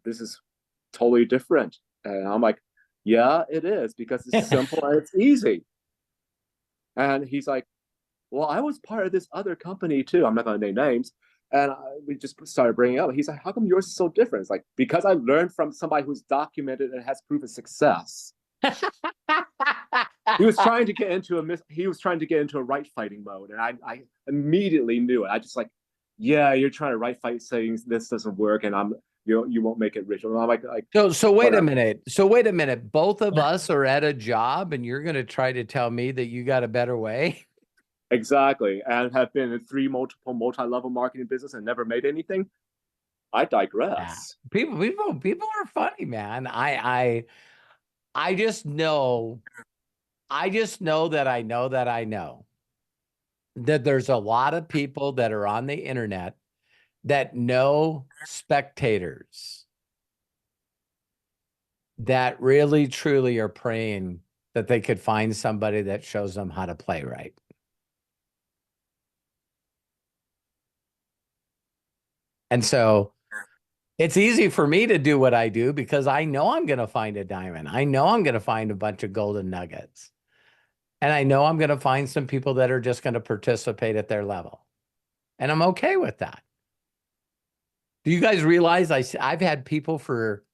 this is totally different. And I'm like, yeah, it is, because it's simple and it's easy. And he's like, well, I was part of this other company too. I'm not going to name names. And we just started bringing it up. He's like, how come yours is so different? It's like, because I learned from somebody who's documented and has proven success. He was trying to get into a right fighting mode. And I immediately knew it. I just like, yeah, you're trying to right fight saying this doesn't work, and you won't make it rich. And I'm like so wait a minute. So wait a minute. Both of us are at a job, and you're going to try to tell me that you got a better way? Exactly. And have been in multi-level marketing business and never made anything. I digress. Yeah. People are funny, man. I just know that I know that there's a lot of people that are on the internet that know spectators that really truly are praying that they could find somebody that shows them how to play right. And so it's easy for me to do what I do because I know I'm going to find a diamond. I know I'm going to find a bunch of golden nuggets. And I know I'm going to find some people that are just going to participate at their level. And I'm okay with that. Do you guys realize I've had people for,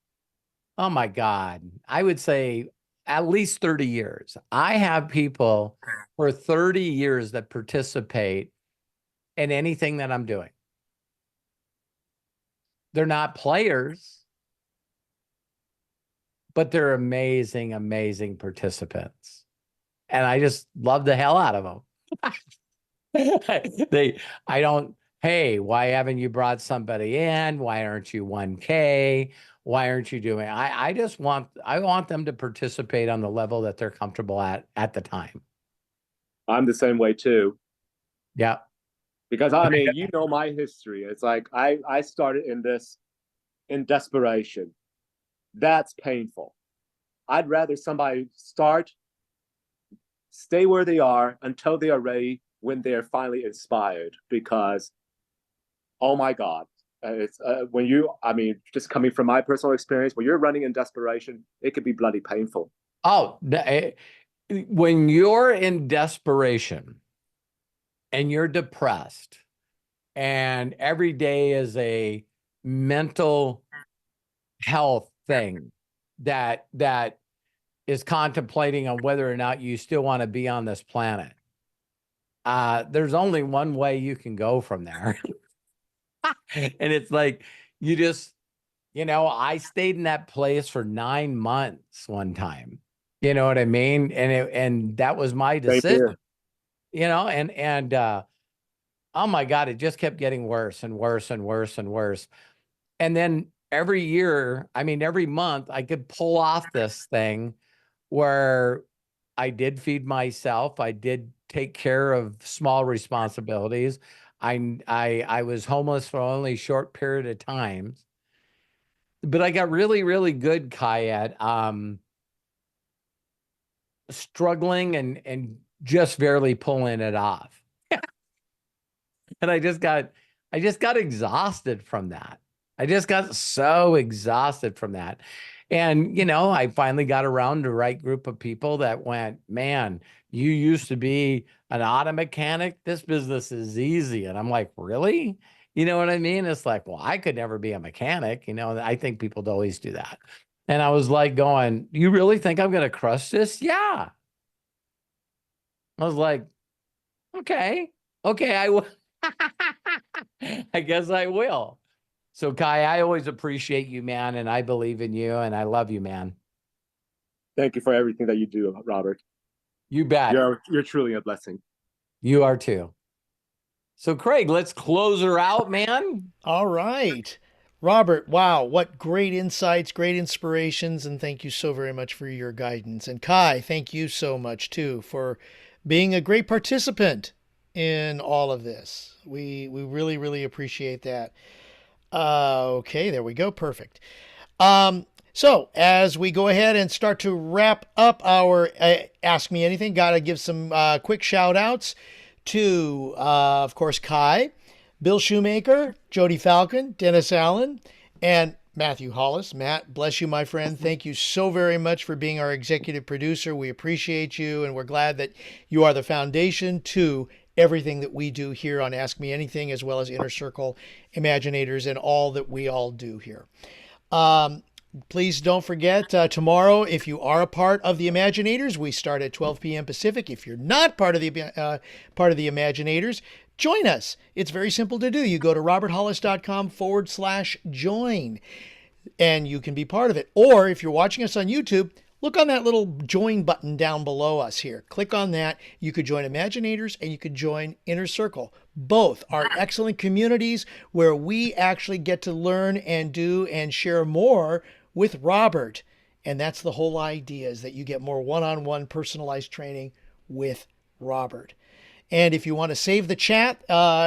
oh my God, I would say at least 30 years. I have people for 30 years that participate in anything that I'm doing. They're not players, but they're amazing, amazing participants. And I just love the hell out of them. Hey, why haven't you brought somebody in? Why aren't you 1K? Why aren't you doing? I want them to participate on the level that they're comfortable at the time. I'm the same way too. Yeah. Because I mean, you know my history. It's like I started in this in desperation. That's painful. I'd rather somebody stay where they are until they are ready when they're finally inspired. Because, oh my God, it's just coming from my personal experience, when you're running in desperation, it could be bloody painful. Oh, when you're in desperation and you're depressed, and every day is a mental health thing that is contemplating on whether or not you still want to be on this planet. There's only one way you can go from there. And it's like, I stayed in that place for 9 months one time. You know what I mean? And that was my decision. And oh my God, it just kept getting worse and worse and worse and worse. And then every month I could pull off this thing where I did feed myself. I did take care of small responsibilities. I was homeless for only a short period of time, but I got really, really good, Kai, at struggling and just barely pulling it off. And I just got exhausted from that. I just got so exhausted from that. And, I finally got around the right group of people that went, man, you used to be an auto mechanic. This business is easy. And I'm like, really? You know what I mean? It's like, well, I could never be a mechanic. You know, I think people always do that. And I was like going, you really think I'm going to crush this? Yeah. I was like, okay, I will. I guess I will. So Kai, I always appreciate you, man. And I believe in you and I love you, man. Thank you for everything that you do, Robert. You bet. You're truly a blessing. You are too. So Craig, let's close her out, man. All right. Robert, wow, what great insights, great inspirations, and thank you so very much for your guidance. And Kai, thank you so much too for being a great participant in all of this. We really, really appreciate that. Okay, there we go. Perfect. So as we go ahead and start to wrap up our Ask Me Anything, got to give some quick shout outs to, of course, Kai, Bill Shoemaker, Jody Falcon, Dennis Allen, and Matthew Hollis. Matt, bless you, my friend. Thank you so very much for being our executive producer. We appreciate you, and we're glad that you are the foundation to everything that we do here on Ask Me Anything, as well as Inner Circle Imaginators and all that we all do here. Please don't forget tomorrow, if you are a part of the Imaginators, we start at 12 p.m. Pacific. If you're not part of the Imaginators, join us. It's very simple to do. You go to roberthollis.com/join and you can be part of it. Or if you're watching us on YouTube, look on that little join button down below us here. Click on that. You could join Imaginators and you could join Inner Circle. Both are excellent communities where we actually get to learn and do and share more with Robert. And that's the whole idea, is that you get more one-on-one personalized training with Robert. And if you want to save the chat,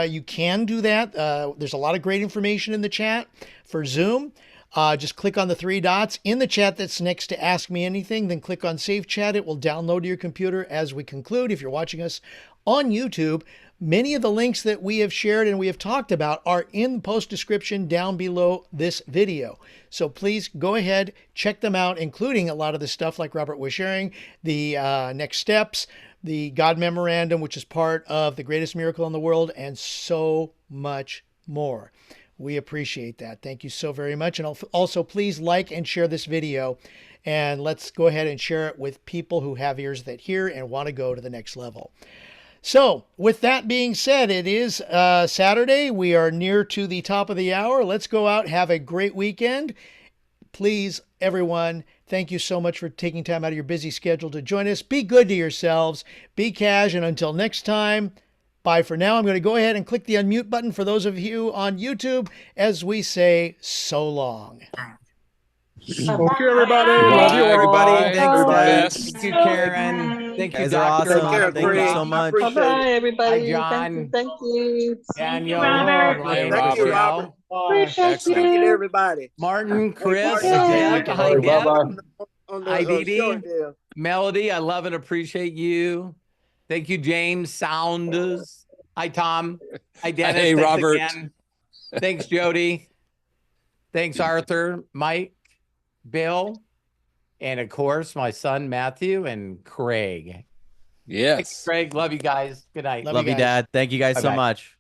you can do that. There's a lot of great information in the chat for Zoom. Just click on the three dots in the chat that's next to Ask Me Anything, then click on Save Chat. It will download to your computer as we conclude. If you're watching us on YouTube, many of the links that we have shared and we have talked about are in the post description down below this video. So please go ahead, check them out, including a lot of the stuff like Robert was sharing, the next steps, the God Memorandum, which is part of the greatest miracle in the world, and so much more. We appreciate that. Thank you so very much. And also, please like and share this video. And let's go ahead and share it with people who have ears that hear and want to go to the next level. So with that being said, it is Saturday. We are near to the top of the hour. Let's go out, have a great weekend. Please, everyone, thank you so much for taking time out of your busy schedule to join us. Be good to yourselves. Be cash. And until next time, bye for now. I'm going to go ahead and click the unmute button for those of you on YouTube as we say so long. Thank you, everybody. Bye, Love you all. everybody. Thanks, guys. Thank you, Karen. Thank you, Guys are Doctor. awesome. Take care, Thank you Craig. so I much. appreciate Bye-bye, it. everybody. Hi, Thank John. you. Thank you. Daniel, Robert. Elaine, Thank you, Robert. Michelle, Appreciate Excellent. Thank you to you. everybody. Martin, Chris, Martin, Deb. Thank Hi, you. Deb. on Hi, the Dee show Dee. there. Melody, I love and appreciate you. Thank you, James Saunders. Hi, Tom. Hi, Dennis. Hey, Thanks Robert. again. Thanks, Jody. Thanks, Arthur, Mike, Bill, and of course, my son, Matthew, and Craig. Thanks, Yes. Craig. Love you guys. Good night. Love Love you, guys. Dad. Thank you guys so Bye-bye. much.